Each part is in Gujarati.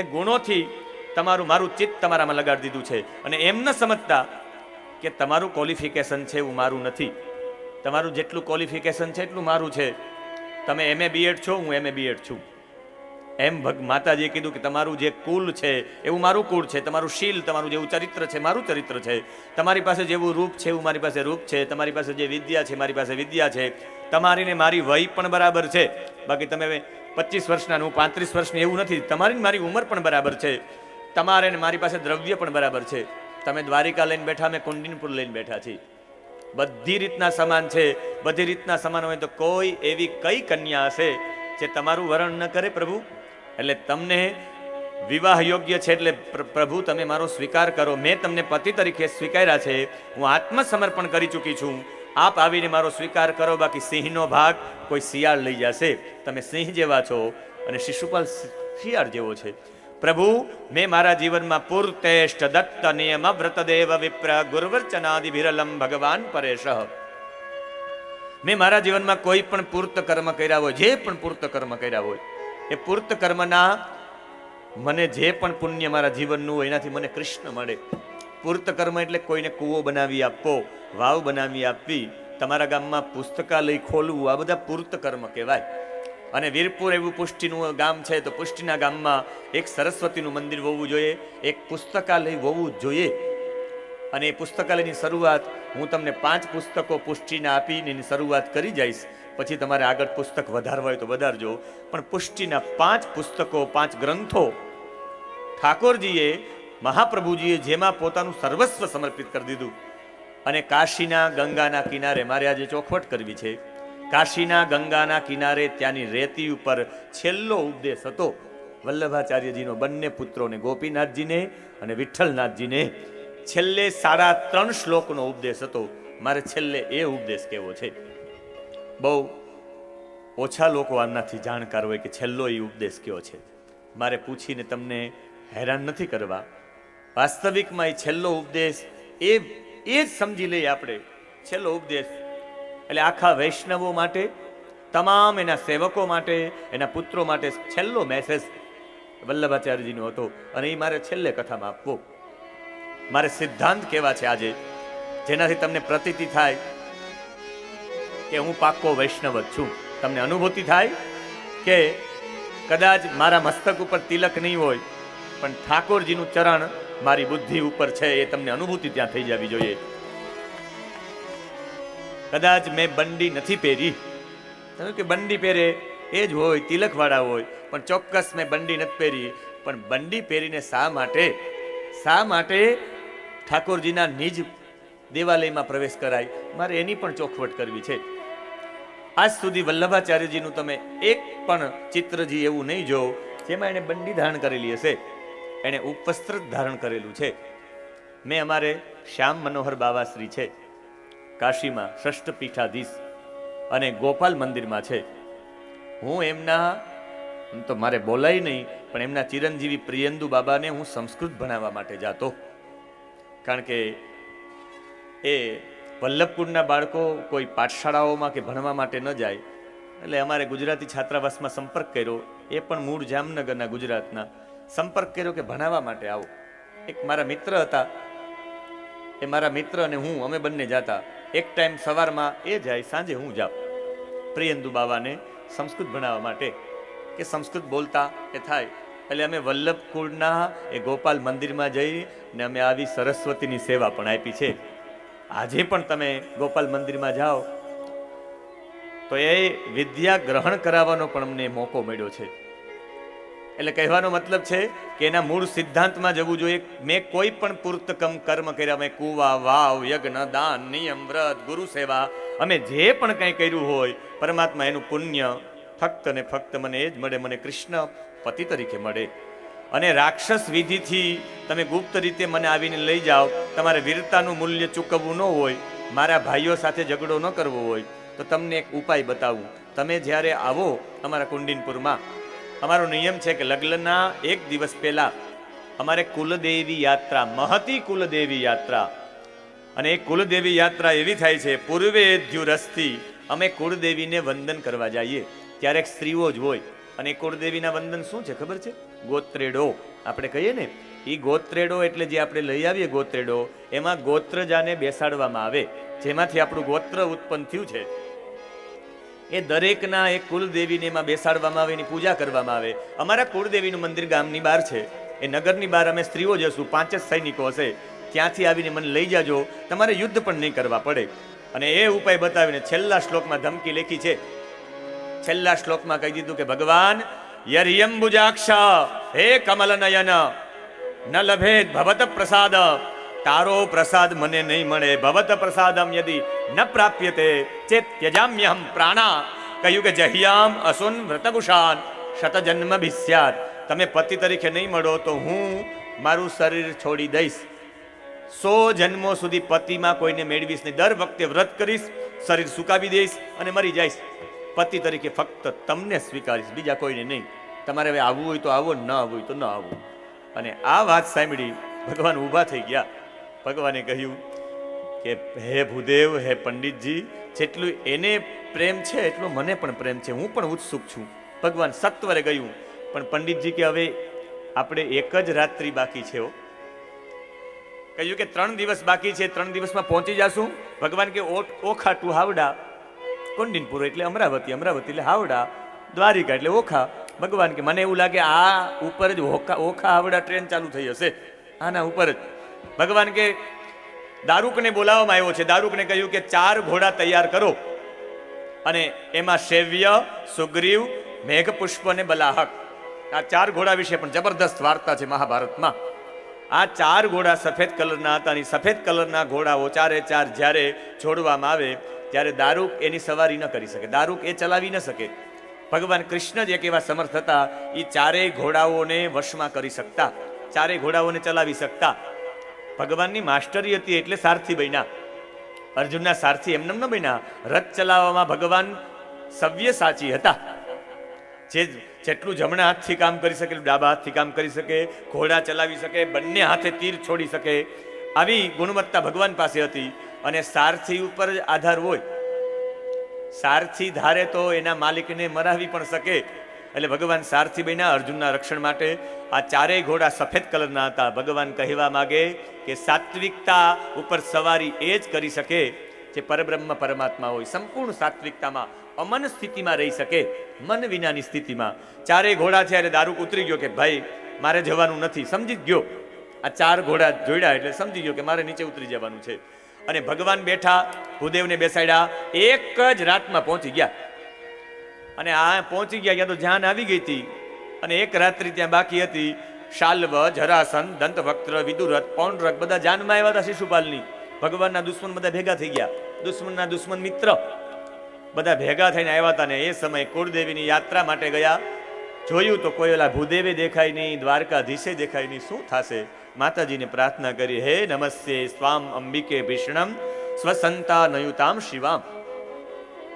ગુણોથી તમારું મારું ચિત્ત તમારામાં લગાડી દીધું છે અને એમ ન સમજતા કે તમારું ક્વોલિફિકેશન છે એવું મારું નથી. તમારું જેટલું ક્વોલિફિકેશન છે એટલું મારું છે. તમે MA BEd છો, હું MA BEd છું. એમ માતાજીએ કીધું કે તમારું જે કુલ છે એવું મારું કુળ છે, તમારું શીલ, તમારું જેવું ચરિત્ર છે મારું ચરિત્ર છે, તમારી પાસે જેવું રૂપ છે એવું મારી પાસે રૂપ છે, તમારી પાસે જે વિદ્યા છે મારી પાસે વિદ્યા છે, તમારી ને મારી વય પણ બરાબર છે. બાકી તમે 25 વર્ષના, હું 35 વર્ષની એવું નથી. તમારી મારી ઉંમર પણ બરાબર છે, તમારે ને મારી પાસે દ્રવ્ય પણ બરાબર છે. તમે દ્વારિકા લઈને બેઠા, મેં કુંડિનપુર લઈને બેઠા છીએ. બધી રીતના સમાન છે. બધી રીતના સમાન હોય તો કોઈ એવી કઈ કન્યા હશે જે તમારું વરણ ન કરે પ્રભુ? એટલે તમને વિવાહ યોગ્ય છે એટલે પ્રભુ તમે મારો સ્વીકાર કરો. મેં તમને પતિ તરીકે સ્વીકાર્યા છે, હું આત્મસમર્પણ કરી ચૂકી છું. આપ આવીને મારો સ્વીકાર કરો. બાકી સિંહનો ભાગ કોઈ શિયાળ લઈ જશે. તમે સિંહ જેવા છો અને શિશુપાલ શિયાળ જેવો છે. પ્રભુ મેં મારા જીવનમાં પૂર્તેષ્ટ દત્ત નિયમ વ્રતદેવ વિપ્ર ગુરુવર્ચનાદિ વિરલમ ભગવાન પરેશ. મેં મારા જીવનમાં કોઈ પણ પૂર્ત કર્મ કર્યા હોય, જે પણ પૂર્ત કર્મ કર્યા હોય, એ પૂર્ત કર્મના મને જે પણ પુણ્ય મારા જીવનનું હોય એનાથી મને કૃષ્ણ મળે. પૂર્ત કર્મ એટલે કોઈને કૂવો બનાવી આપવો, વાવ બનાવી આપવી, તમારા ગામમાં પુસ્તકાલય ખોલવું, આ બધા પૂર્ત કર્મ કહેવાય. અને વીરપુર એવું પુષ્ટિનું ગામ છે તો પુષ્ટિના ગામમાં એક સરસ્વતીનું મંદિર હોવું જોઈએ, એક પુસ્તકાલય હોવું જોઈએ. અને એ પુસ્તકાલયની શરૂઆત હું તમને 5 પુસ્તકો પુષ્ટિના આપીને એની શરૂઆત કરી જઈશ. પછી તમારે આગળ પુસ્તક વધારવા હોય તો વધારજો. પણ પુષ્ટિના 5 પુસ્તકો, 5 ગ્રંથો ઠાકોરજીએ, મહાપ્રભુજીએ જેમાં પોતાનું સર્વસ્વ સમર્પિત કરી દીધું. અને કાશીના ગંગાના કિનારે મારે આજે ચોખવટ કરવી છે. કાશીના ગંગાના કિનારે ત્યાંની રેતી ઉપર છેલ્લો ઉપદેશ હતો વલ્લભાચાર્યજીનો, બંને પુત્રોને, ગોપીનાથજીને અને વિઠ્ઠલનાથજીને. છેલ્લે 3.5 શ્લોકનો ઉપદેશ હતો. મારે છેલ્લે એ ઉપદેશ કેવો છે. બહુ ઓછા લોકો આનાથી જાણકાર હોય કે છેલ્લો એ ઉપદેશ કયો છે. મારે પૂછીને તમને હેરાન નથી કરવા. વાસ્તવિકમાં એ છેલ્લો ઉપદેશ એ જ સમજી લઈએ આપણે. છેલ્લો ઉપદેશ એટલે આખા વૈષ્ણવો માટે, તમામ એના સેવકો માટે, એના પુત્રો માટે છેલ્લો મેસેજ વલ્લભાચાર્યજીનો હતો. અને એ મારે છેલ્લે કથામાં આપવો. મારે સિદ્ધાંત કેવા છે આજે, જેનાથી તમને પ્રતીતિ થાય કે હું પાક્કો વૈષ્ણવ જ છું. તમને અનુભૂતિ થાય કે કદાચ મારા મસ્તક ઉપર તિલક નહીં હોય પણ ઠાકોરજીનું ચરણ મારી બુદ્ધિ ઉપર છે, એ તમને અનુભૂતિ ત્યાં થઈ જવી જોઈએ. કદાચ મેં બંડી નથી પહેરી, કે બંડી પહેરે એ જ હોય, તિલક વાળા હોય, પણ ચોક્કસ મેં બંડી નથી પહેરી. પણ બંડી પહેરીને શા માટે ઠાકોરજીના નિજ દેવાલયમાં પ્રવેશ કરાય, મારે એની પણ ચોખવટ કરવી છે. આજ સુધી વલ્લભાચાર્યજીનું તમે એક પણ ચિત્રજી એવું નહીં જો જેમાં એને બંડી ધારણ કરેલી હશે. એને ઉપવસ્ત્ર ધારણ કરેલું છે. મેં અમારે શ્યામ મનોહર બાવાશ્રી છે કાશીમાં, ષષ્ઠ પીઠાધીશ, અને ગોપાલ મંદિરમાં છે. હું એમના, તો મારે બોલાય નહીં, પણ એમના ચિરંજીવી પ્રિયંદુ બાબાને હું સંસ્કૃત ભણાવવા માટે જાતો. કારણ કે એ વલ્લભકુંડના બાળકો કોઈ પાઠશાળાઓમાં કે ભણવા માટે ન જાય, એટલે અમારે ગુજરાતી છાત્રાવાસમાં સંપર્ક કર્યો. એ પણ મૂળ જામનગરના, ગુજરાતના. સંપર્ક કર્યો કે ભણાવવા માટે આવો. એક મારા મિત્ર હતા, એ મારા મિત્ર અને હું, અમે બંને જાતા. એક ટાઈમ સવારમાં એ જાય, સાંજે હું જાઉં પ્રિયંદુ બાવાને સંસ્કૃત ભણાવવા માટે, કે સંસ્કૃત બોલતા એ થાય. એટલે અમે વલ્લભકુંડના એ ગોપાલ મંદિરમાં જઈ ને અમે આવી સરસ્વતીની સેવા પણ આપી છે. આજે પણ તમે ગોપાલ મંદિરમાં જાઓ તો એ વિદ્યા ગ્રહણ કરાવવાનો પણ અમને મોકો મળ્યો છે. એટલે કહેવાનો મતલબ છે કે એના મૂળ સિદ્ધાંતમાં જવું જોઈએ. મેં કોઈ પણ પૂર્તકમ કર્મ કર્યા, મેં કુવા, વાવ, યજ્ઞ, દાન, નિયમ, વ્રત, ગુરુ સેવા, અમે જે પણ કંઈ કર્યું હોય, પરમાત્મા એનું પુણ્ય ફક્ત ને ફક્ત મને એ જ મળે, મને કૃષ્ણ પતિ તરીકે મળે. અને રાક્ષસ વિધિથી તમે ગુપ્ત રીતે મને આવીને લઈ જાઓ, તમારે વીરતાનું મૂલ્ય ચૂકવવું ન હોય, મારા ભાઈઓ સાથે ઝઘડો ન કરવો હોય, તો તમને એક ઉપાય બતાવું. તમે જ્યારે આવો અમારા કુંડિનપુરમાં, અમારો નિયમ છે કે લગ્નના 1 દિવસ પહેલા અમારે કુલદેવી યાત્રા, મહતી કુલદેવી યાત્રા, અને એ કુલદેવી યાત્રા એવી થાય છે, પૂર્વે દ્યુરસ્થી અમે કુળદેવીને વંદન કરવા જઈએ. ક્યારેક સ્ત્રીઓ જ હોય, અને કુળદેવીના વંદન શું છે ખબર છે? ગોત્રેડો આપણે કહીએ ને, એ ગોત્રેડો એટલે જે આપણે લઈ આવીએ ગોત્રેડો, એમાં ગોત્રજાને બેસાડવામાં આવે, જેમાંથી આપણું ગોત્ર ઉત્પન્ન થયું છે. એ દરેકના એક કુલદેવીને એમાં બેસાડવામાં આવે, એની પૂજા કરવામાં આવે. અમારા કુળદેવીનું મંદિર ગામની બહાર છે, એ નગરની બહાર અમે સ્ત્રીઓ જશું, 5 જ સૈનિકો હશે, ત્યાંથી આવીને મને લઈ જાજો, તમારે યુદ્ધ પણ નહીં કરવા પડે. અને એ ઉપાય બતાવીને છેલ્લા શ્લોકમાં ધમકી લેખી છે. છેલ્લા શ્લોકમાં કહી દીધું કે ભગવાન યર્યંબુજાક્ષ, હે કમલ નયન, ન લભેત ભવત પ્રસાદ, તારો પ્રસાદ મને નહીં મળે. ભવત પ્રસાદમ યદિ ન પ્રાપ્યતે ચેત ત્યજામ્યહમ પ્રાણા. કહ્યું કે જહ્યામ અસુન વ્રતકુશાન શતજન્મ ભિસ્યાત. તમે પતિ તરીકે નહીં મળો તો હું મારું શરીર છોડી દઈશ, 100 જન્મો સુધી પતિમાં કોઈને મેળવીશ નહીં. દર વખતે વ્રત કરીશ, શરીર સુકાવી દઈશ અને મરી જઈશ. પતિ તરીકે ફક્ત તમને સ્વીકારીશ, બીજા કોઈને નહીં. તમારે હવે આવવું હોય તો આવો, ન આવવું હોય તો ન આવવું. અને આ વાત સાંભળી ભગવાન ઊભા થઈ ગયા. ભગવાને કહ્યું કે હે ભૂદેવ, હે પંડિતજી, જેટલું એને પ્રેમ છે એટલો મને પણ પ્રેમ છે, હું પણ ઉત્સુક છું. ભગવાન સત્વરે ગયું, પણ પંડિતજી કે હવે આપણે એક જ રાત્રિ બાકી છે. કહ્યું કે 3 દિવસ બાકી છે, 3 દિવસમાં પહોંચી જશું. ભગવાન કે ઓખા ટુ હાવડા, કુંડિનપુર એટલે અમરાવતી, અમરાવતી એટલે હાવડા, દ્વારિકા એટલે ઓખા. ભગવાન કે મને એવું લાગે આ ઉપર જ ઓખા હાવડા ટ્રેન ચાલુ થઈ હશે, આના ઉપર જ. ભગવાન કે દારૂકને બોલાવવામાં આવ્યો છે. દારૂકને કહ્યું કે 4 ઘોડા તૈયાર કરો, અને એમાં શૈવ્ય, સુગ્રીવ, મેઘપુષ્પ અને બલાહક, આ 4 ઘોડા વિશે પણ જબરદસ્ત વાર્તા છે મહાભારતમાં. આ 4 ઘોડા સફેદ કલરના હતા. અને સફેદ કલરના ઘોડાઓ 4 જ્યારે જોડવામાં આવે ત્યારે દારૂક એની સવારી ન કરી શકે, દારૂક એ ચલાવી ન શકે. ભગવાન કૃષ્ણ જ એક એવા સમર્થ હતા, એ 4 ઘોડાઓને વશમાં કરી શકતા, 4 ઘોડાઓને ચલાવી શકતા. ભગવાનની માસ્ટરી હતી એટલે સારથી બન્યા. અર્જુનના સારથી એમને ન બન્યા. રથ ચલાવવામાં ભગવાન સવ્ય સાચી હતા. જેટલું જમણા હાથથી કામ કરી શકે એટલું ડાબા હાથથી કામ કરી શકે, ઘોડા ચલાવી શકે, બંને હાથે તીર છોડી શકે, આવી ગુણવત્તા ભગવાન પાસે હતી. અને સારથી ઉપર જ આધાર હોય. સારથી ધારે તો એના માલિકને મરાવી પણ શકે. એટલે ભગવાન સારથી બન્યા અર્જુનના રક્ષણ માટે. આ 4 ઘોડા સફેદ કલરના હતા. ભગવાન કહેવા માંગે કે સાત્વિકતા ઉપર સવારી એ જ કરી શકે જે પરબ્રહ્મ પરમાત્મા હોય, સંપૂર્ણ સાત્વિકતામાં, અમન સ્થિતિમાં રહી શકે, મન વિનાની સ્થિતિમાં. 4 ઘોડા છે એટલે દારૂક ઉતરી ગયો કે ભાઈ મારે જવાનું નથી, સમજી ગયો. આ 4 ઘોડા જોડ્યા એટલે સમજી ગયો કે મારે નીચે ઉતરી જવાનું છે. અને ભગવાન બેઠા, ભૂદેવને બેસાડ્યા, એક જ રાતમાં પહોંચી ગયા. અને આ પહોંચી ગયા ત્યાં તો જાન આવી ગઈ હતી, અને એક રાત્રિ ત્યાં બાકી હતી. શાલ્વ, જરાસન, દંતવક્ત્ર, વિદુરથ, પૌંડ્રક બધા જાનમાં આવ્યા હતા શિશુપાલની. ભગવાનના દુશ્મન બધા ભેગા થઈ ગયા, દુશ્મનના દુશ્મન મિત્ર બધા ભેગા થઈને આવ્યા હતા. ને એ સમયે કુળદેવીની યાત્રા માટે ગયા. જોયું તો કોઈ ઓલા ભૂદેવે દેખાય નહીં, દ્વારકાધીશે દેખાય નહીં. શું થશે? માતાજીને પ્રાર્થના કરી, હે નમસ્તે સ્વામ અંબિકે ભીષણમ સ્વસંતા નયુતામ શિવામ.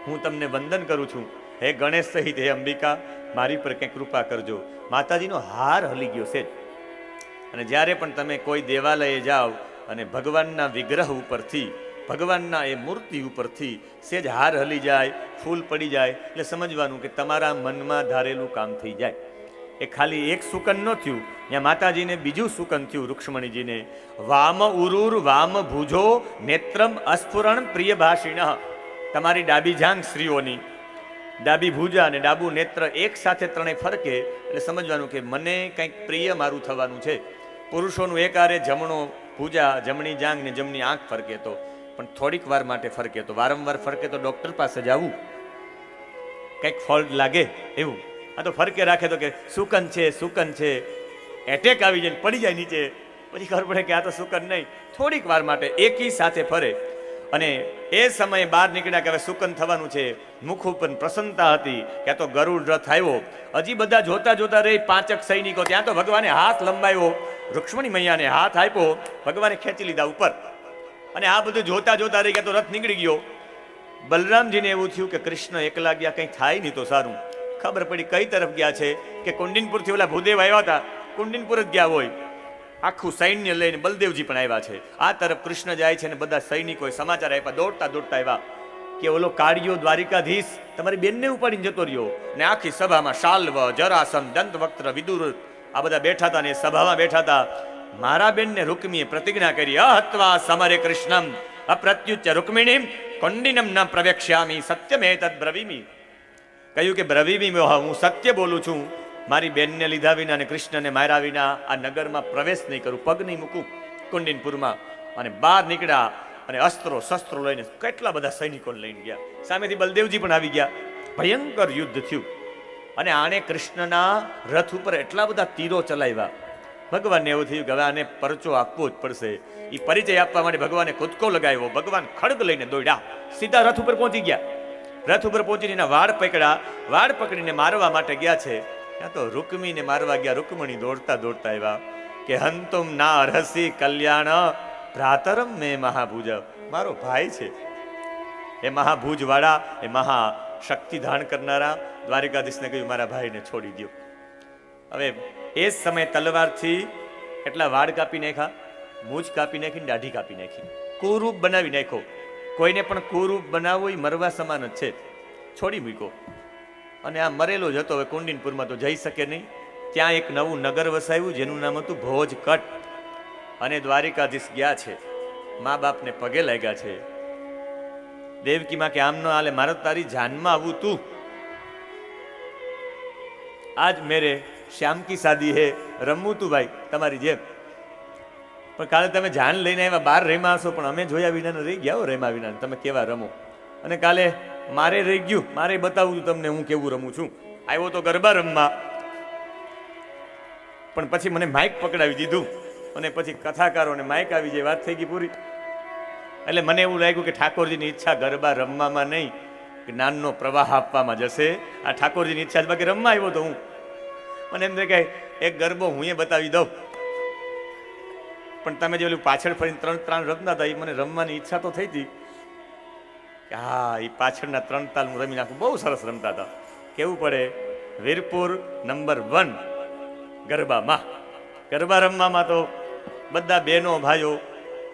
હું તમને વંદન કરું છું, હે ગણેશ સહિત હે અંબિકા, મારી પર કંઈક કૃપા કરજો. માતાજીનો હાર હલી ગયો છે. અને જ્યારે પણ તમે કોઈ દેવાલયે જાઓ અને ભગવાનના વિગ્રહ ઉપરથી, ભગવાનના એ મૂર્તિ ઉપરથી સેજ હાર હલી જાય, ફૂલ પડી જાય, એટલે સમજવાનું કે તમારા મનમાં ધારેલું કામ થઈ જાય. એ ખાલી એક સુકન ન થયું, ત્યાં માતાજીને બીજું સુકન થયું. રૂક્ષ્મણીજીને વામ ઉરુર વામ ભુજો નેત્રમ અસ્ફુરણ પ્રિય ભાષિણ. તમારી ડાબી જાંગ સ્ત્રીઓની, ડાબી ભુજા અને ડાબુ નેત્ર એક સાથે 3 ફરકે એટલે સમજવાનું કે મને કંઈક પ્રિય મારું થવાનું છે. પુરુષોનું એક આરે જમણો ભુજા, જમણી જાંગ ને જમણી આંખ ફરકે તો, પણ થોડીક વાર માટે ફરકે તો, વારંવાર ફરકે તો ડોક્ટર પાસે જવું, કંઈક ફોલ્ટ લાગે એવું. આ તો ફરકે રાખે તો કે સુકન છે, સુકન છે, એટેક આવી જાય પડી જાય નીચે, પછી ખબર પડે કે આ તો સુકન નહીં. થોડીક વાર માટે એકી સાથે ફરે. અને એ સમયે બહાર નીકળ્યા કે હવે સુકન થવાનું છે. મુખ ઉપર પ્રસન્નતા હતી કે તો ગરુડ રથ આવ્યો. હજી બધા જોતા જોતા રહી 5 સૈનિકો. ત્યાં તો ભગવાને હાથ લંબાવ્યો, રૂક્ષ્મણી મૈયાને હાથ આપ્યો, ભગવાને ખેંચી લીધા ઉપર. અને આ બધું જોતા જોતા રહી કે તો રથ નીકળી ગયો. બલરામજીને એવું થયું કે કૃષ્ણ એકલા ગયા, કંઈ થાય નહીં તો સારું. ખબર પડી કઈ તરફ ગયા છે કે કુંડિનપુરથી ઓલા ભૂદેવ આવ્યા હતા, કુંડિનપુર જ ગયા હોય. આખું સૈન્ય લઈને બલદેવજી પણ આવ્યા છે. આ તરફ કૃષ્ણ જાય છે અને બધા સૈનિકોએ સમાચાર આપ્યા, દોડતા દોડતા આવ્યા કે ઓલો કાળિયો દ્વારિકાધીશ તમારી બેનને ઉપાડીને જતો રહ્યો. ને આખી સભામાં શાલ્વ, જરાસન, દંતવક્ત્ર, વિદુર આ બધા બેઠા હતા ને સભામાં બેઠા હતા. મારા બેનને રૂકમીએ પ્રતિજ્ઞા કરી, અહત્વા સમરે કૃષ્ણમ અપ્રત્યુચ્ય રૂકમિણીમ કોંડિનમ ન પ્રવેક્ષ્યામી સત્યમેતદ બ્રવીમી. કહ્યું કે બ્રવીમી, હું સત્ય બોલું છું, મારી બેનને લીધા વિના અને કૃષ્ણને માર્યા વિના આ નગરમાં પ્રવેશ નહીં કરું, પગ નહીં મૂકું કુંડિનપુરમાં. અને બહાર નીકળ્યા અને અસ્ત્રો શસ્ત્રો લઈને કેટલા બધા સૈનિકોને લઈને ગયા. સામેથી બલદેવજી પણ આવી ગયા. ભયંકર યુદ્ધ થયું અને આણે કૃષ્ણના રથ ઉપર એટલા બધા તીરો ચલાવ્યા. ભગવાનને એવું થયું કે હવે આને પરચો આપવો જ પડશે. એ પરિચય આપવા માટે ભગવાને કૂદકો લગાવ્યો. ભગવાન ખડગ લઈને દોડ્યા, સીધા રથ ઉપર પહોંચી ગયા. રથ ઉપર પહોંચીને એના વાળ પકડ્યા. વાળ પકડીને મારવા માટે ગયા છે, ત્યાં તો રૂકમીને મારવા ગયા. રૂકમણી દોડતા દોડતા આવ્યા કે હંતુમ ના અરહસી કલ્યાણ ભ્રાતરમ મેં મહાભુજ. મારો ભાઈ છે એ મહાભુજ વાળા, એ મહા શક્તિ ધારણ કરનારા. દ્વારિકાધીશને કહ્યું મારા ભાઈને છોડી દો. હવે એ જ સમયે તલવારથી એટલા વાળ કાપી નાખ્યા, મૂછ કાપી નાખી, દાઢી કાપી નાખી, કુરૂપ બનાવી નાખ્યો. કોઈને પણ કુરૂપ બનાવવો એ મરવા સમાન જ છે. છોડી મૂક્યો અને આ મરેલો જ હતો. હવે કુંડિનપુરમાં તો જઈ શકે નહીં. ત્યાં એક નવું નગર વસાવ્યું જેનું નામ હતું ભોજકટ. અને દ્વારિકાધીશ ગયા છે, મા બાપને પગે લાગ્યા છે. દેવકી માં કે આમ ન હાલે, મારે તારી જાનમાં આવું તું. આજ મેરે શ્યામ કી શાદી હે, રમવું તું ભાઈ તમારી જેમ. પણ કાલે તમે જાન લઈને આવ્યા, બહાર રેમા હશો, પણ અમે જોયા વિના રહી ગયા હો, રેમા વિના. તમે કેવા રમો. અને કાલે મારે રહી ગયું, મારે બતાવું તમને હું કેવું રમું છું. આવ્યો તો ગરબા રમવા, પણ પછી મને માઇક પકડાવી દીધું અને પછી કથાકારોને માઇક આવી જાય, વાત થઈ ગઈ પૂરી. એટલે મને એવું લાગ્યું કે ઠાકોરજીની ઈચ્છા ગરબા રમવામાં નહીં, જ્ઞાનનો પ્રવાહ આપવામાં જશે. આ ઠાકોરજીની ઈચ્છા બાકી રમવા આવ્યો તો હું. મને એમ થાય કે એક ગરબો હું એ બતાવી દઉં. પણ તમે જે ઓલું પાછળ ફરીને ત્રણ રમતા હતા, એ મને રમવાની ઈચ્છા તો થઈ હતી કે હા, એ પાછળના 3 તાલ હું રમી નાખું. બહુ સરસ રમતા હતા. કેવું પડે, વીરપુર નંબર 1 ગરબામાં. ગરબા રમવામાં તો બધા બહેનો ભાઈઓ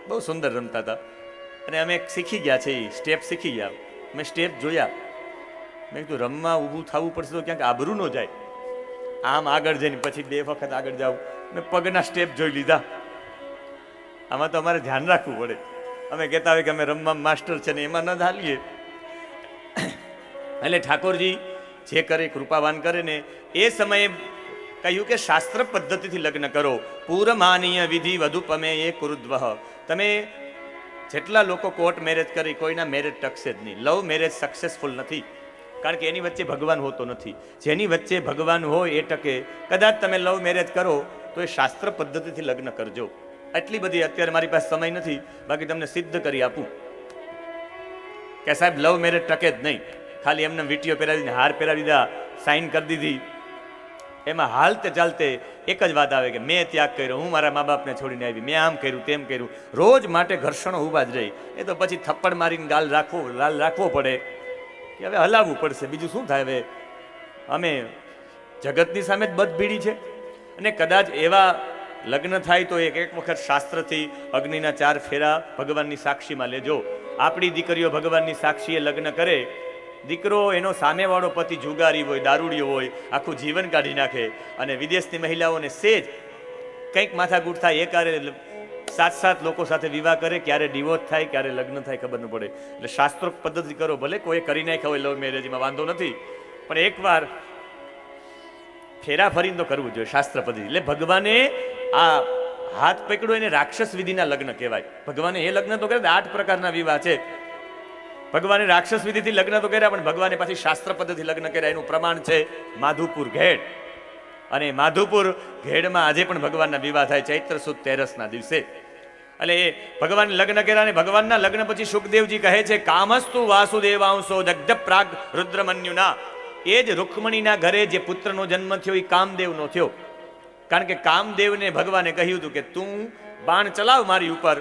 બહુ સુંદર રમતા હતા. અને અમે શીખી ગયા છે, એ સ્ટેપ શીખી ગયા. મેં સ્ટેપ જોયા, મેં કીધું રમવા ઊભું થવું પડશે તો ક્યાંક આબરૂ ન જાય. આમ આગળ જઈને પછી 2 વખત આગળ જાઉં. મેં પગના સ્ટેપ જોઈ લીધા. આમાં તો અમારે ધ્યાન રાખવું પડે. અમે કહેતા હોય કે અમે રમવા માસ્ટર છે ને, એમાં ન ધાલીએ. એટલે ઠાકોરજી જે કરે કૃપાવાન કરે ને. એ સમયે કહ્યું કે શાસ્ત્ર પદ્ધતિથી લગ્ન કરો. પૂરમાનીય વિધિ વધુપમે એ કુરુદ્વહ. તમે જેટલા લોકો કોર્ટ મેરેજ કરી, કોઈના મેરેજ ટકશે જ નહીં. લવ મેરેજ સક્સેસફુલ નથી, કારણ કે એની વચ્ચે ભગવાન હોતો નથી. જેની વચ્ચે ભગવાન હોય એ ટકે. કદાચ તમે લવ મેરેજ કરો તો એ શાસ્ત્ર પદ્ધતિથી લગ્ન કરજો. એટલી બધી અત્યારે મારી પાસે સમય નથી, બાકી તમને સિદ્ધ કરી આપું કે સાહેબ લવ મેરેજ ટકે જ નહીં. ખાલી એમને વીટીઓ પહેરાવી દીધી, હાર પહેરાવી દીધા, સાઈન કરી દીધી, એમાં હાલતે ચાલતે એક જ વાત આવે કે મેં ત્યાગ કર્યો, હું મારા મા બાપને છોડીને આવી, મેં આમ કર્યું તેમ કર્યું. રોજ માટે ઘર્ષણો ઊભા જ રહી. એ તો પછી થપ્પડ મારીને ગાલ રાખવો પડે કે હવે હલાવવું પડશે, બીજું શું થાય. હવે અમે જગતની સામે જ બધ ભીડી છે. અને કદાચ એવા લગ્ન થાય તો એક વખત શાસ્ત્રથી અગ્નિના 4 ફેરા ભગવાનની સાક્ષીમાં લેજો. આપણી દીકરીઓ ભગવાનની સાક્ષીએ લગ્ન કરે. દીકરો એનો સામેવાળો પતિ જુગારી હોય, દારૂડિયો હોય, આખું જીવન કાઢી નાખે. અને વિદેશની મહિલાઓને સેજ કંઈક માથાકૂટ થાય, એ કારે 7 લોકો સાથે વિવાહ કરે, ક્યારે ડિવોર્સ થાય, ક્યારે લગ્ન થાય ખબર ન પડે. એટલે શાસ્ત્રોક્ત પદ્ધતિ કરો. ભલે કોઈ કરી નાખ્યા હોય લવ મેરેજમાં, વાંધો નથી, પણ એકવાર ફેરા ફરીને તો કરવું જોઈએ શાસ્ત્ર પદ્ધતિ. એટલે ભગવાને આ હાથ પકડ્યો એને રાક્ષસ વિધિના લગ્ન કહેવાય. ભગવાને એ લગ્ન તો કર્યા, 8 પ્રકારના વિવાહ છે. ભગવાને રાક્ષસ વિધિથી લગ્ન તો કર્યા, પણ ભગવાને પાછી શાસ્ત્ર પદ્ધતિ લગ્ન કર્યા. એનું પ્રમાણ છે માધુપુર ઘેડ. અને માધુપુર ઘેડમાં આજે પણ ભગવાનના વિવાહ થાય, ચૈત્ર સુદ 13ના દિવસે. એટલે એ ભગવાન લગ્ન કર્યા. અને ભગવાનના લગ્ન પછી સુખદેવજી કહે છે, કામસ્તુ વાસુદેવાંશો દગ્ધ પ્રાગ રુદ્રમન્યુના. એ જ રૂકમણીના ઘરે જે પુત્રનો જન્મ થયો એ કામદેવનો થયો. કારણ કે કામદેવને ભગવાને કહ્યું હતું કે તું બાણ ચલાવ મારી ઉપર,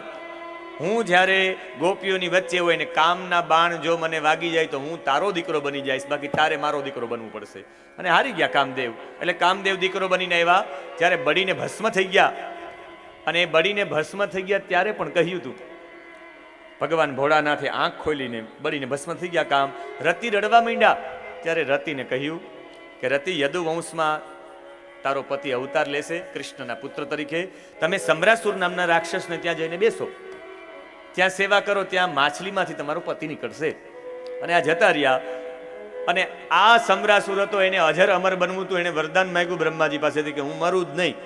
હું જ્યારે ગોપીઓની વચ્ચે હોય ને કામના બાણ જો મને વાગી જાય તો હું તારો દીકરો બની જઈશ, બાકી તારે મારો દીકરો બનવું પડશે. અને હારી ગયા કામદેવ. એટલે કામદેવ દીકરો બનીને આવ્યા. જ્યારે બળીને ભસ્મ થઈ ગયા, અને એ બળીને ભસ્મ થઈ ગયા ત્યારે પણ કહ્યું હતું ભગવાન ભોળાનાથે આંખ ખોલીને, બળીને ભસ્મ થઈ ગયા કામ. રતિ રડવા માંડ્યા. ત્યારે રતિને કહ્યું કે રતિ યદુવંશમાં તારો પતિ અવતાર લેશે કૃષ્ણના પુત્ર તરીકે. તમે સમરાસુર નામના રાક્ષસને ત્યાં જઈને બેસો, ત્યાં સેવા કરો, ત્યાં માછલીમાંથી તમારો પતિ નીકળશે. અને આ જતા રહ્યા. અને આ સમરાસુર હતો, એને અજર અમર બનવું હતું. એને વરદાન માંગ્યું બ્રહ્માજી પાસેથી કે હું મરું જ નહીં.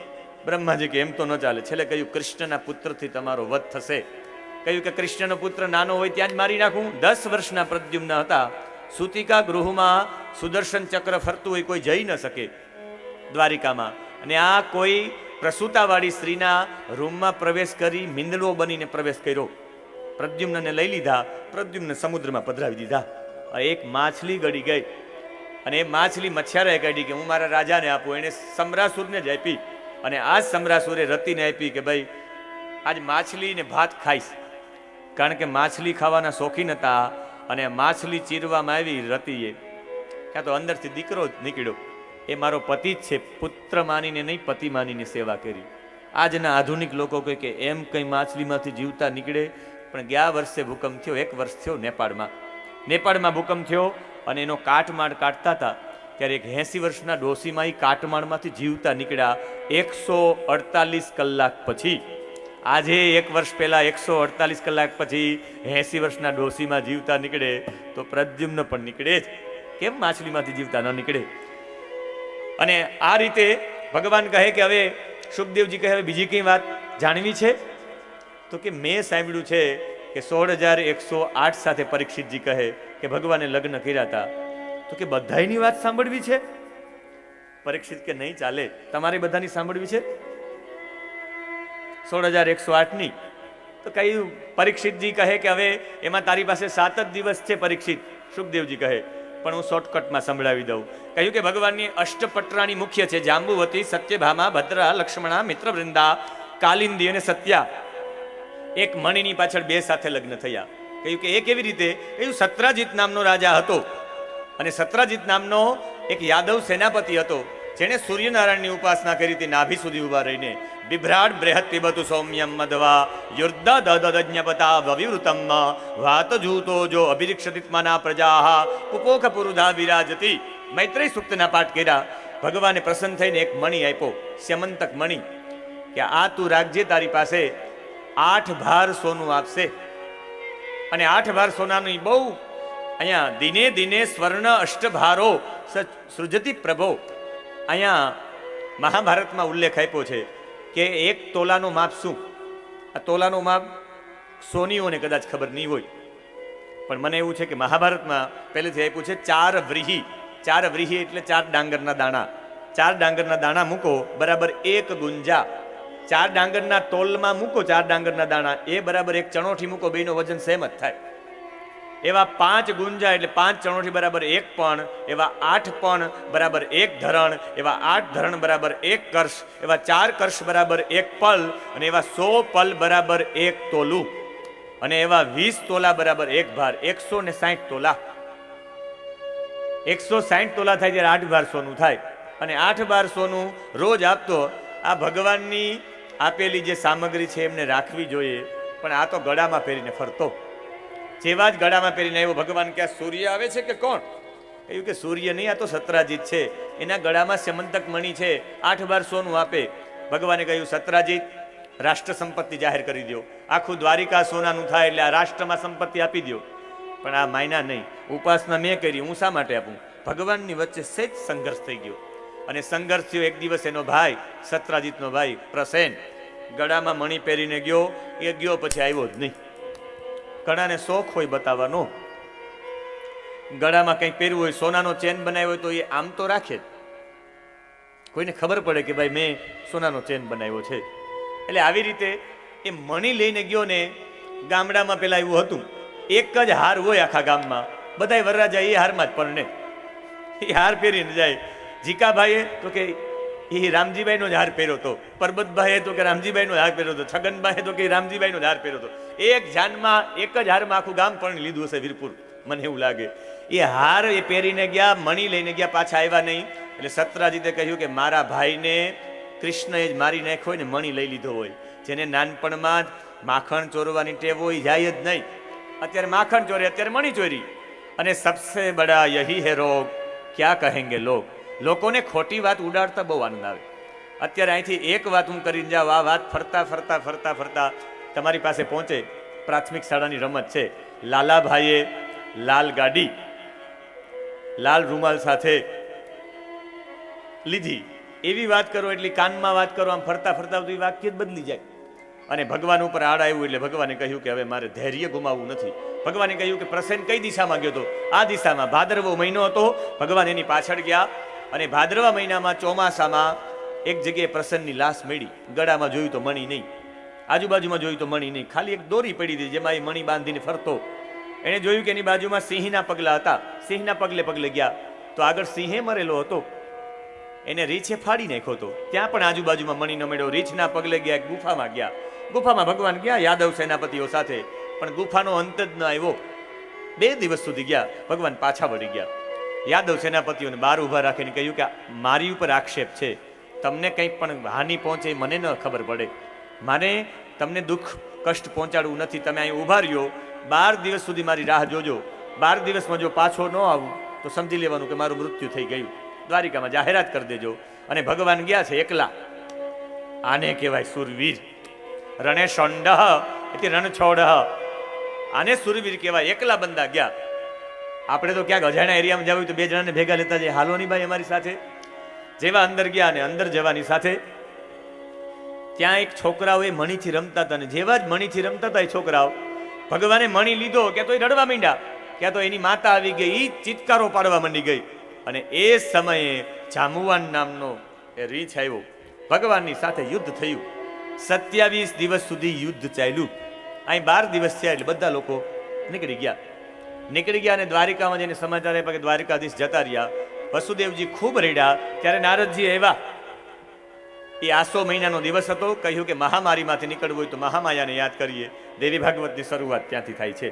બ્રહ્માજી કે એમ તો ન ચાલે. છેલ્લે કહ્યું કૃષ્ણના પુત્રથી તમારો વધ થશે. કહ્યું કે કૃષ્ણનો પુત્ર નાનો હોય ત્યાં જ મારી નાખું. 10 વર્ષના પ્રદ્યુમ્ન હતા. સૂતિકા ગૃહમાં સુદર્શન ચક્ર ફરતું હોય, કોઈ જઈ ન શકે દ્વારિકામાં. અને આ કોઈ પ્રસૂતાવાળી સ્ત્રીના રૂમમાં પ્રવેશ કરી મીંદડો બનીને પ્રવેશ કર્યો. પ્રદ્યુમ્નને લઈ લીધા, પ્રદ્યુમ્ન સમુદ્રમાં પધરાવી દીધા. એક માછલી ગળી ગઈ અને એ માછલી મચ્છારાએ કાઢી કે હું મારા રાજાને આપું. એને સમરાસુરને જ આપી. અને આ સમરાસુરે રતિને આપી કે ભાઈ આજ માછલીને ભાત ખાઈશ. કારણ કે માછલી ખાવાના શોખીન હતા. અને માછલી ચીરવામાં આવી રતિએ, ક્યાં તો અંદરથી દીકરો જ નીકળ્યો. એ મારો પતિ જ છે, પુત્ર માનીને નહીં પતિ માનીને સેવા કરી. આજના આધુનિક લોકો કહે કે એમ કઈ માછલીમાંથી જીવતા નીકળે. પણ ગયા વર્ષે ભૂકંપ થયો, 1 વર્ષ થયો નેપાળમાં ભૂકંપ થયો. અને એનો કાટમાળ કાઢતા હતા ત્યારે એક 80 વર્ષના ડોશીમાં એ કાટમાળમાંથી જીવતા નીકળ્યા 148 કલાક પછી. આજે 1 વર્ષ પહેલા 148 કલાક પછી 80 વર્ષના ડોશીમાં જીવતા નીકળે તો પ્રદ્યુમ્ન પણ નીકળે જ. કેમ માછલીમાંથી જીવતા ન નીકળે? અને આ રીતે ભગવાન કહે કે હવે સુખદેવજી કહે હવે બીજી કઈ વાત જાણવી છે? તો કે મેં સાંભળ્યું છે કે 16,108 સાથે પરીક્ષિતજી કહે કે ભગવાને લગ્ન કર્યા હતા. તો કે બધાની વાત સાંભળવી છે? પરીક્ષિત કે નહીં ચાલે, તમારે બધાની સાંભળવી છે 16,108 ની. તો કઈ પરીક્ષિતજી કહે કે હવે એમાં તારી પાસે 7 જ દિવસ છે પરીક્ષિત. સુખદેવજી કહે પણ હું શોર્ટકટમાં સંભળાવી દઉં. કહ્યું કે ભગવાનની અષ્ટપટરાણી મુખ્ય છે: જાંબુવતી, સત્યભામા, ભદ્રા, લક્ષ્મણા, મિત્રવૃંદા, કાલિંદી અને સત્યા. એક મણીની પાછળ 2 સાથે લગ્ન થયા. કહ્યું કે એ કેવી રીતે? કહ્યું સત્રાજીત નામનો રાજા હતો અને સત્રાજીત નામનો એક યાદવ સેનાપતિ હતો જેણે સૂર્યનારાયણની ઉપાસના કરી હતી નાભી સુધી ઉભા રહીને. બિભ્રાટ બૃહત પિબતુ સૌમ્યમ મધવા યુર્ધા દદજ્ઞપતા વવિવૃતમ વાત જૂતો જો અભિરિક્ષતિત્માના પ્રજા ઉપોખ પુરુધા વિરાજતી. મૈત્રેય સૂક્તના પાઠ કર્યા. ભગવાને પ્રસન્ન થઈને એક મણી આપ્યો, સ્યમંતક મણી, કે આ તું રાખજે, તારી પાસે 8 ભાર સોનું આપશે. અને 8 ભાર સોનાની બહુ અહીંયા દિને દિને સ્વર્ણ અષ્ટભારો સૃજતી પ્રભો. અહીંયા મહાભારતમાં ઉલ્લેખ આપ્યો છે કે 1 તોલાનો માપ શું? આ તોલાનો માપ સોનીઓને કદાચ ખબર નહીં હોય, પણ મને એવું છે કે મહાભારતમાં પહેલેથી આપ્યું છે 4 વ્રીહી. 4 વ્રીહી એટલે 4 ડાંગરના દાણા. 4 ડાંગરના દાણા મૂકો બરાબર 1 ગુંજા. 4 ડાંગરના તોલમાં મૂકો 4 ડાંગરના દાણા, એ બરાબર 1 ચણોઠી મૂકો, બેનો વજન સેમ જ થાય. એવા 5 ગુંજા એટલે 5 ચણોઠી બરાબર 1 પણ, એવા 8 પણ બરાબર 1 ધરણ, એવા 8 ધરણ બરાબર 1 કર્ષ, એવા 4 કર્ષ બરાબર 1 પલ, અને એવા 100 પલ બરાબર 1 તોલું, અને એવા 20 તોલા બરાબર 1 ભાર. 160 તોલા. 160 તોલા થાય ત્યારે 8 ભાર સોનું થાય. અને 8 ભાર સોનું રોજ આપતો. આ ભગવાનની આપેલી જે સામગ્રી છે એમને રાખવી જોઈએ, પણ આ તો ગળામાં પહેરીને ફરતો. જેવા જ ગળામાં પહેરીને આવ્યો, ભગવાન કે આ સૂર્ય આવે છે કે કોણ? કહ્યું કે સૂર્ય નહીં, આ તો સત્રાજીત છે. એના ગળામાં સ્યમંતક મણી છે, 8 ભાર સોનું આપે. ભગવાને કહ્યું સત્રાજીત રાષ્ટ્ર સંપત્તિ જાહેર કરી દો, આખું દ્વારિકા સોનાનું થાય એટલે આ રાષ્ટ્રમાં સંપત્તિ આપી દો. પણ આ માયના નહીં, ઉપાસના મેં કરી, હું શા માટે આપું? ભગવાનની વચ્ચે સહેજ સંઘર્ષ થઈ ગયો. અને સંઘર્ષ થયો. એક દિવસ એનો ભાઈ સત્રાજીતનો ભાઈ પ્રસેન ગળામાં મણી પહેરીને ગયો. એ ગયો પછી આવ્યો જ નહીં. ઘણાને શોખ હોય બતાવવાનો, ગળામાં કંઈક પહેરવું હોય, સોનાનો ચેન બનાવ્યો હોય તો એ આમ તો રાખે જ, કોઈને ખબર પડે કે ભાઈ મેં સોનાનો ચેન બનાવ્યો છે. એટલે આવી રીતે એ મણી લઈને ગયો ને ગામડામાં પેલા એવું હતું, એક જ હાર હોય આખા ગામમાં, બધાય વરરાજા એ હારમાં જ પરણે, એ હાર પહેરીને જાય. જીકાભાઈએ તો કે એ રામજીભાઈનો જ હાર પહેર્યો હતો, પરબતભાઈએ તો કે રામજીભાઈનો હાર પહેર્યો હતો, છગનભાઈએ તો કે રામજીભાઈનો જ હાર પહેર્યો હતો. એક જાનમાં એક જ હારમાં આખું ગામ પરણી લીધું હશે વીરપુર, મને એવું લાગે. એ હાર એ પહેરીને ગયા, મણી લઈને ગયા, પાછા આવ્યા નહીં. એટલે સત્રાજીતે કહ્યું કે મારા ભાઈને કૃષ્ણએ જ મારી નાખ્યો હોય ને મણી લઈ લીધો હોય. જેને નાનપણમાં જ માખણ ચોરવાની ટેવ હોય જાય જ નહીં. અત્યારે માખણ ચોરી, અત્યારે મણી ચોરી. અને સબસે બડા યહી હે રોગ, ક્યા કહેંગે લોગ. લોકોને ખોટી વાત ઉડાડતા બહુ આનંદ આવે. અત્યારે અહીંથી એક વાત હું કરીને જાઉં, આ વાત ફરતા ફરતા ફરતા ફરતા તમારી પાસે પહોંચે. પ્રાથમિક શાળાની રમત છે. લાલાભાઈએ લાલ ગાડી લાલ રૂમાલ સાથે લીધી. એવી વાત કરો એટલે કાનમાં વાત કરો, આમ ફરતા ફરતા તો એ વાક્ય જ બદલી જાય. અને ભગવાન ઉપર આડ આવ્યું એટલે ભગવાને કહ્યું કે હવે મારે ધૈર્ય ગુમાવવું નથી. ભગવાને કહ્યું કે પ્રસન્ન કઈ દિશામાં ગયો હતો? આ દિશામાં. ભાદરવો મહિનો હતો, ભગવાન એની પાછળ ગયા અને ભાદરવા મહિનામાં ચોમાસામાં એક જગ્યાએ પ્રસન્નની લાશ મળી. ગળામાં જોયું તો મણી નહીં, આજુબાજુમાં જોયું તો મણી નહીં, ખાલી એક દોરી પડી હતી જેમાં એ મણી બાંધીને ફરતો. એને જોયું કે એની બાજુમાં સિંહના પગલા હતા. સિંહના પગલે પગલે ગયા તો આગળ સિંહે મરેલો હતો, એને રીછે ફાડી નાખ્યો હતો. ત્યાં પણ આજુબાજુમાં મણી ન મળ્યો. રીછના પગલે ગયા, એક ગુફામાં ગયા. ગુફામાં ભગવાન ગયા યાદવ સેનાપતિઓ સાથે, પણ ગુફાનો અંત જ ન આવ્યો. 2 દિવસ સુધી ગયા, ભગવાન પાછા વળી ગયા. યાદવ સેનાપતિઓને બહાર ઉભા રાખીને કહ્યું કે મારી ઉપર આક્ષેપ છે, તમને કંઈ પણ હાનિ પહોંચે મને ન ખબર પડે, મારે તમને દુઃખ કષ્ટ પહોંચાડવું નથી. તમે અહીં ઉભા રહ્યો, 12 દિવસ સુધી મારી રાહ જોજો. 12 દિવસમાં જો પાછો ન આવું તો સમજી લેવાનું કે મારું મૃત્યુ થઈ ગયું. દ્વારિકામાં જાહેરાત કરી દેજો. અને ભગવાન ગયા છે એકલા. આને કહેવાય સુરવીર. રણે શોંડ એટલે રણ છોડ, આને સુરવીર કહેવાય. એકલા બંદા ગયા. આપણે તો ક્યાંક અજાણ્યા એરિયામાં જવું તો 2 જણાને ભેગા લેતા જઈએ, હાલો ની ભાઈ અમારી સાથે. જેવા અંદર ગયા અને અંદર જવાની સાથે ત્યાં એક છોકરાઓ એ મણીથી રમતા હતા, અને જેવા જ મણીથી રમતા હતા એ છોકરાઓ, ભગવાને મણી લીધો કે તો એ રડવા માંડ્યા, ક્યાં તો એની માતા આવી ગઈ, એ ચિત્કારો પાડવા માંડી ગઈ. અને એ સમયે જાંબુવાન નામનો એ રીછ આવ્યો. ભગવાનની સાથે યુદ્ધ થયું. 27 દિવસ સુધી યુદ્ધ ચાલ્યું. અહીં 12 દિવસ થયા એટલે બધા લોકો નીકળી ગયા અને દ્વારિકામાં જઈને સમાચાર આપ્યા કે દ્વારિકાધીશ જતા રહ્યા. વસુદેવજી ખૂબ રડ્યા. ત્યારે નારદજી આવ્યા. એ આસો મહિનાનો દિવસ હતો. કહ્યું કે મહામારીમાંથી નીકળવું હોય તો મહામાયાને યાદ કરીએ. દેવી ભાગવતની શરૂઆત ત્યાંથી થાય છે.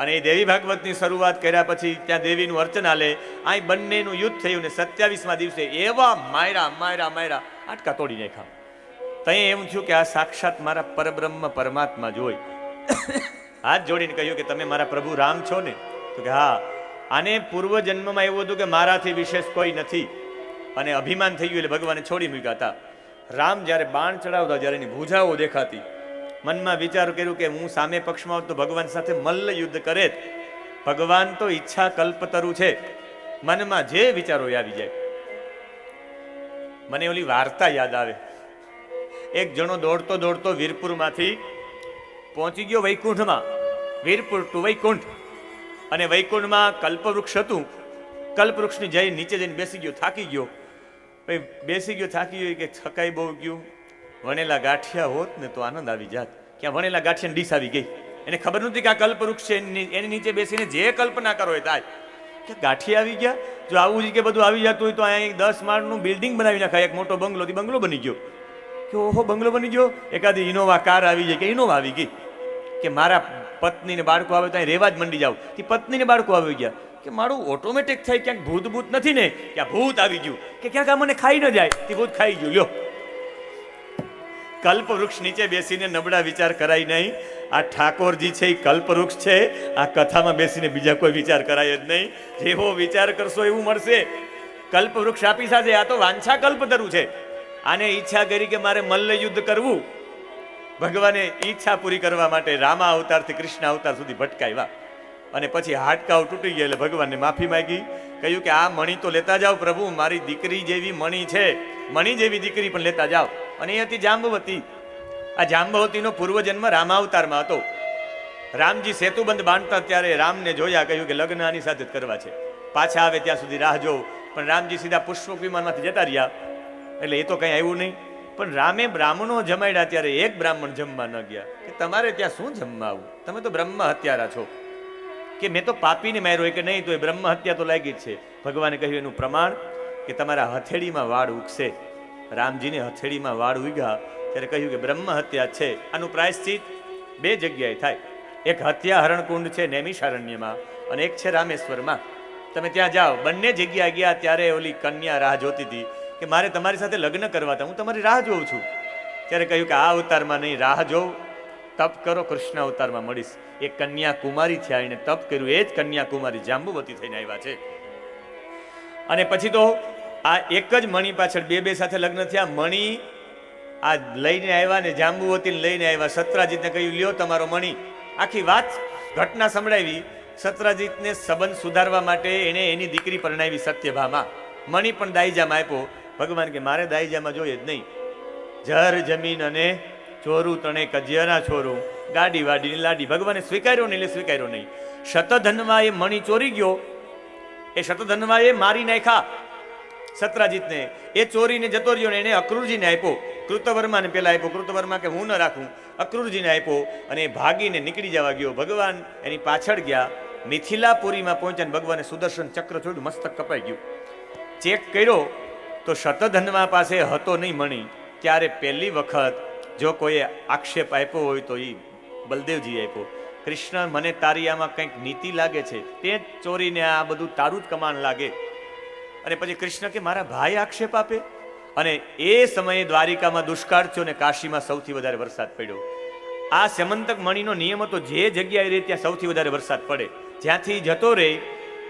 અને એ દેવી ભાગવતની શરૂઆત કર્યા પછી ત્યાં દેવીનું અર્ચન હાલે. અહીં બંનેનું યુદ્ધ થયું ને 27મા દિવસે એવા માયરા આટકા તોડી નાખ્યા. તઈ એમ થયું કે આ સાક્ષાત મારા પરબ્રહ્મ પરમાત્મા જ હોય. હાથ જોડીને કહ્યું કે તમે મારા પ્રભુ રામ છો ને? તો કે હા. આને પૂર્વ જન્મમાં એવું હતું કે મારાથી વિશેષ કોઈ નથી, અને અભિમાન થઈ ગયું એટલે ભગવાને છોડી મૂક્યા હતા. રામ જ્યારે બાણ ચડાવતા, જ્યારે એની ભુજાઓ દેખાતી, મનમાં વિચાર કર્યું કે હું સામે પક્ષમાં હોત તો ભગવાન સાથે મલ્લ યુદ્ધ કરે. ભગવાન તો ઈચ્છા કલ્પતરુ છે, મનમાં જે વિચારો આવી જાય. મને ઓલી વાર્તા યાદ આવે. એક જણો દોડતો દોડતો વીરપુરમાંથી પહોંચી ગયો વૈકુંઠમાં. વીરપુર ટુ વૈકુંઠ. અને વૈકુંઠમાં કલ્પવૃક્ષ હતું. કલ્પવૃક્ષની જઈ નીચે જઈને બેસી ગયો, થાકી ગયો. બેસી ગયો, થાકી ગયો કે થકાઈ બહુ ગયું. વણેલા ગાંઠિયા હોત ને તો આનંદ આવી જાત. ક્યાં વણેલા ગાંઠિયાની ડીશ આવી ગઈ. એને ખબર નહોતી કે આ કલ્પવૃક્ષ છે, એની નીચે બેસીને જે કલ્પના કરો એ થાય. કે ગાંઠિયા આવી ગયા, જો આવું જ કે બધું આવી જતું હોય તો અહીંયા 10 માળનું બિલ્ડિંગ બનાવી નાખાય. એક મોટો બંગલો બની ગયો. કે ઓહો બંગલો બની ગયો. એકાદી ઇનોવા કાર આવી જાય, કે ઇનોવા આવી ગઈ. કે મારા પત્નીને બાળકો આવે તો અહીં રહેવા જ મંડી જાવ. કે પત્નીને બાળકો આવી ગયા. કે મારું ઓટોમેટિક થાય, ક્યાંક ભૂત નથી ને, ક્યાં ભૂત આવી ગયું, કે ક્યાંક આ મને ખાઈ ન જાય, તે ભૂત ખાઈ ગયું. લ્યો, કલ્પવૃક્ષ નીચે બેસીને નબળા વિચાર કરાય નહીં. આ ઠાકોરજી છે એ કલ્પવૃક્ષ છે. આ કથામાં બેસીને બીજા કોઈ વિચાર કરાય જ નહીં. જેવો વિચાર કરશો એવું મળશે. કલ્પવૃક્ષ આપી સાથે આ તો વાંછા કલ્પતરુ છે. આને ઈચ્છા કરી કે મારે મલ્લ યુદ્ધ કરવું. ભગવાને ઈચ્છા પૂરી કરવા માટે રામા અવતારથી કૃષ્ણ અવતાર સુધી ભટકાવ્યા. અને પછી હાડકાઓ તૂટી ગયા એટલે ભગવાનને માફી માંગી. કહ્યું કે આ મણી તો લેતા જાઓ પ્રભુ, મારી દીકરી જેવી મણી છે, મણી જેવી દીકરી પણ લેતા જાઓ. અને એ હતી જાંબવતી. આ જાંબવતીનો પૂર્વજન્મ રામાવતારમાં હતો. રામજી સેતુબંધ બાંધતા ત્યારે રામને જોયા, કહ્યું કે લગ્ન આની સાથે જ કરવા છે, પાછા આવે ત્યાં સુધી રાહ જોઉં. પણ રામજી સીધા પુષ્પક વિમાનમાંથી જતા રહ્યા. એટલે એ તો કંઈ આવ્યું નહીં. પણ રામે બ્રાહ્મણો જમાડ્યા ત્યારે એક બ્રાહ્મણ જમવા ન ગયા. કે તમારે ત્યાં શું જમવા આવું? તમે તો બ્રહ્મ હત્યારા છો. કે મેં તો પાપીને માર્યો કે નહીં, તો એ બ્રહ્મ હત્યા તો લાગી જ છે. ભગવાને કહ્યું એનું પ્રમાણ કે તમારા હથેળીમાં વાળ ઉગશે. રામજીને હથેળીમાં વાળ ઉગ્યા ત્યારે કહ્યું કે બ્રહ્મ હત્યા છે. આનું પ્રાયશ્ચિત 2 જગ્યાએ થાય. એક હત્યા હરણકુંડ છે નૈમિષારણ્યમાં, અને એક છે રામેશ્વરમાં. તમે ત્યાં જાઓ. બંને જગ્યાએ ગયા ત્યારે ઓલી કન્યા રાહ જોતી હતી કે મારે તમારી સાથે લગ્ન કરવા હતા, હું તમારી રાહ જોઉં છું. ત્યારે કહ્યું કે આ અવતારમાં નહીં, રાહ જોઉં, તપ કરો, કૃષ્ણ અવતારમાં મળીશ. એ કન્યાકુમારી થયા, એને તપ કર્યું. એ જ કન્યાકુમારી જાંબુવતી થઈને આવ્યા છે. અને પછી તો આ એક જ મણી પાછળ બે સાથે લગ્ન થયા. મણી આ લઈને આવ્યા ને જાંબુવતીને લઈને આવ્યા. સત્રાજીતને કહ્યું, લ્યો તમારો મણી. આખી વાત ઘટના સંભળાવી. સત્રાજીતને સંબંધ સુધારવા માટે એને એની દીકરી પરણાવી સત્યભામા. મણી પણ દાઈજામાં આપ્યો. ભગવાન કે મારે દાઈજામાં જોઈએ જ નહીં. જર જમીન અને ચોરું તણે કજિયાના છોરું, ગાડી વાડીની લાડી. ભગવાને સ્વીકાર્યો નહીં એટલે સ્વીકાર્યો નહીં. શતધનમાં એ મણી ચોરી ગયો. એ શતધનમાં એ મારી નાખ્યા સત્રાજીતને. એ ચોરીને જતો રહ્યો ને એને અક્રૂરજીને આપ્યો. કૃતવર્માને પેલા આપ્યો. કૃતવર્મા કે હું ન રાખું. અક્રૂરજીને આપ્યો અને એ ભાગીને નીકળી જવા ગયો. ભગવાન એની પાછળ ગયા. મિથિલાપુરીમાં પહોંચ્યા. ભગવાને સુદર્શન ચક્ર છોડ્યું, મસ્તક કપાઈ ગયું. ચેક કર્યો તો શતધન્વા પાસે હતો નહીં મણી. ત્યારે પહેલી વખત જો કોઈ આક્ષેપ આપ્યો હોય તો એ બલદેવજી આપ્યો. કૃષ્ણ, મને તારી આમાં કંઈક નીતિ લાગે છે, તે જ ચોરીને આ બધું તારું જ કમાન લાગે. અને પછી કૃષ્ણ કે મારા ભાઈ આક્ષેપ આપે. અને એ સમયે દ્વારિકામાં દુષ્કાળ થયો ને કાશીમાં સૌથી વધારે વરસાદ પડ્યો. આ સેમંતક મણીનો નિયમ હતો, જે જગ્યાએ રહે ત્યાં સૌથી વધારે વરસાદ પડે. જ્યાંથી જતો રહે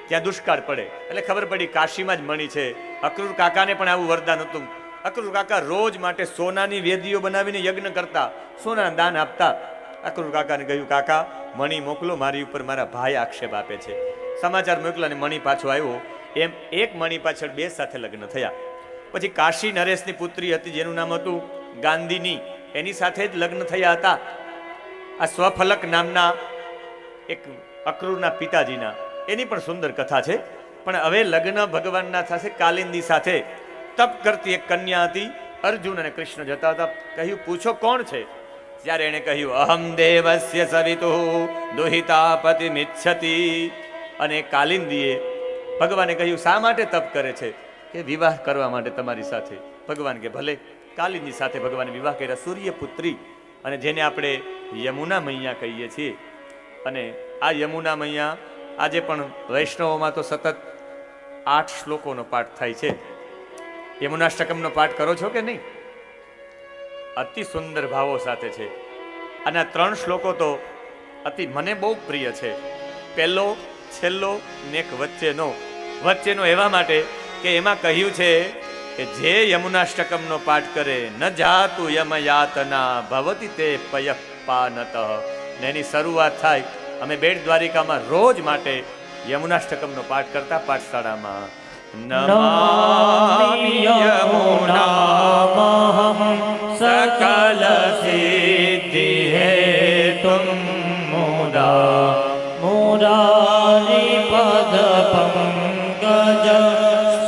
ત્યાં દુષ્કાળ પડે. એટલે ખબર પડી કાશીમાં જ મણી છે. અક્રૂર કાકાને પણ આવું વરદાન હતું. અક્રૂર કાકા રોજ માટે સોનાની વેદીઓ બનાવીને યજ્ઞ કરતા, સોનાના દાન આપતા. અક્રૂર કાકાને કહ્યું, કાકા મણી મોકલો, મારી ઉપર મારા ભાઈ આક્ષેપ આપે છે. સમાચાર મોકલા ને મણી પાછો આવ્યો. એમ એક મણી પાછળ બે સાથે લગ્ન થયા. પછી કાશી નરેશની પુત્રી હતી જેનું નામ હતું ગાંધીની, એની સાથે જ લગ્ન થયા હતા. આ સ્વફલક નામના એક અક્રૂરના પિતાજીના, એની પણ સુંદર કથા છે. પણ હવે લગ્ન ભગવાનના થશે કાલિંદી સાથે. તપ કરતી એક કન્યા હતી. અર્જુન અને કૃષ્ણ જતા હતા. કહ્યું, પૂછો કોણ છે? જ્યારે એને કહ્યું, અહમ દેવસ્ય સવિતુ દુહિતા પતિમિચ્છતિ. અને કાલિંદીએ ભગવાને કહ્યું, શા માટે તપ કરે છે? કે વિવાહ કરવા માટે તમારી સાથે. ભગવાન કે ભલે. કાલિંદી સાથે ભગવાને વિવાહ કર્યા. સૂર્યપુત્રી, અને જેને આપણે યમુના મૈયા કહીએ છીએ. અને આ યમુના મૈયા આજે પણ વૈષ્ણવોમાં તો સતત 8 શ્લોકોનો પાઠ થાય છે. યમુનાષ્ટકમનો પાઠ કરો છો કે નહીં? અતિ સુંદર ભાવો સાથે છે. અને આ 3 શ્લોકો તો અતિ મને બહુ પ્રિય છે. પહેલો, છેલ્લો ને એક વચ્ચેનો એવા માટે કે એમાં કહ્યું છે કે જે યમુનાષ્ટકમનો પાઠ કરે ન જાતુ યમયાતના ભવતી તે પયપાનત. ને એની શરૂઆત થાય. અમે બેટ દ્વારિકામાં રોજ માટે યમુનાષ્ટકમનો પાઠ કરતા પાઠશાળામાં. નમામિ યમુનામહં સકલ સિદ્ધિ હેતુમ મુદા મુરારી પદ પંકજ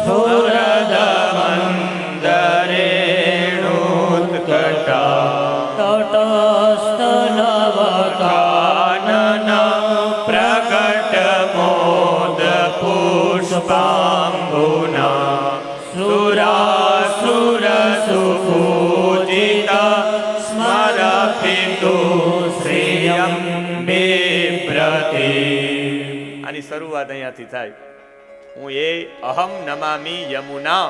સ્ફુરદ મંદરેણુત્કટા તટસ્થ નવકાનના પ્રકટ મોદ પુષ્પાંબુના સુરાસુર સુપૂજિતા સ્મરપિતુ શ્રિયં બિભ્રતિ. આની શરૂઆત અહીંયાથી થાય. હું એ અહમ નમામી યમુના,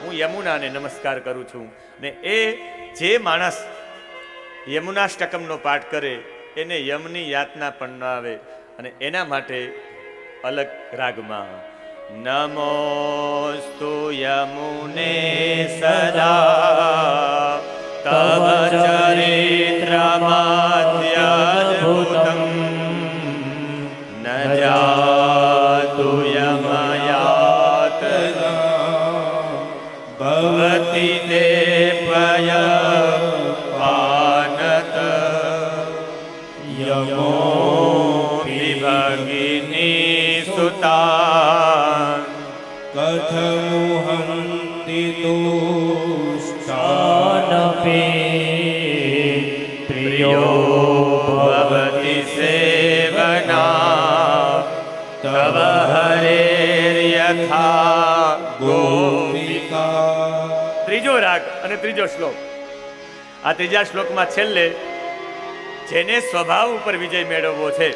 હું યમુનાને નમસ્કાર કરું છું. ને એ જે માણસ યમુનાષ્ટકમનો પાઠ કરે એને યમની યાતના પણ ન આવે. અને એના માટે અલગ રાગમાં નમોસ્તુ યમુને સદા તવ ચરિત્રમાદ્યદ્ભુતમ ન જાતુ યમયાતના ભવતિ તે પયપાનત યમો વિભગિની સુતા કથમુહંતિ તુષ્ટાનપે પ્રિયો ભવતિ સેવના તવ હરેર્યથા ગોપિકા. ત્રીજો રાગ અને ત્રીજો શ્લોક. આ ત્રીજા શ્લોકમાં છેલ્લે જેને સ્વભાવ ઉપર વિજય મેળવવો છે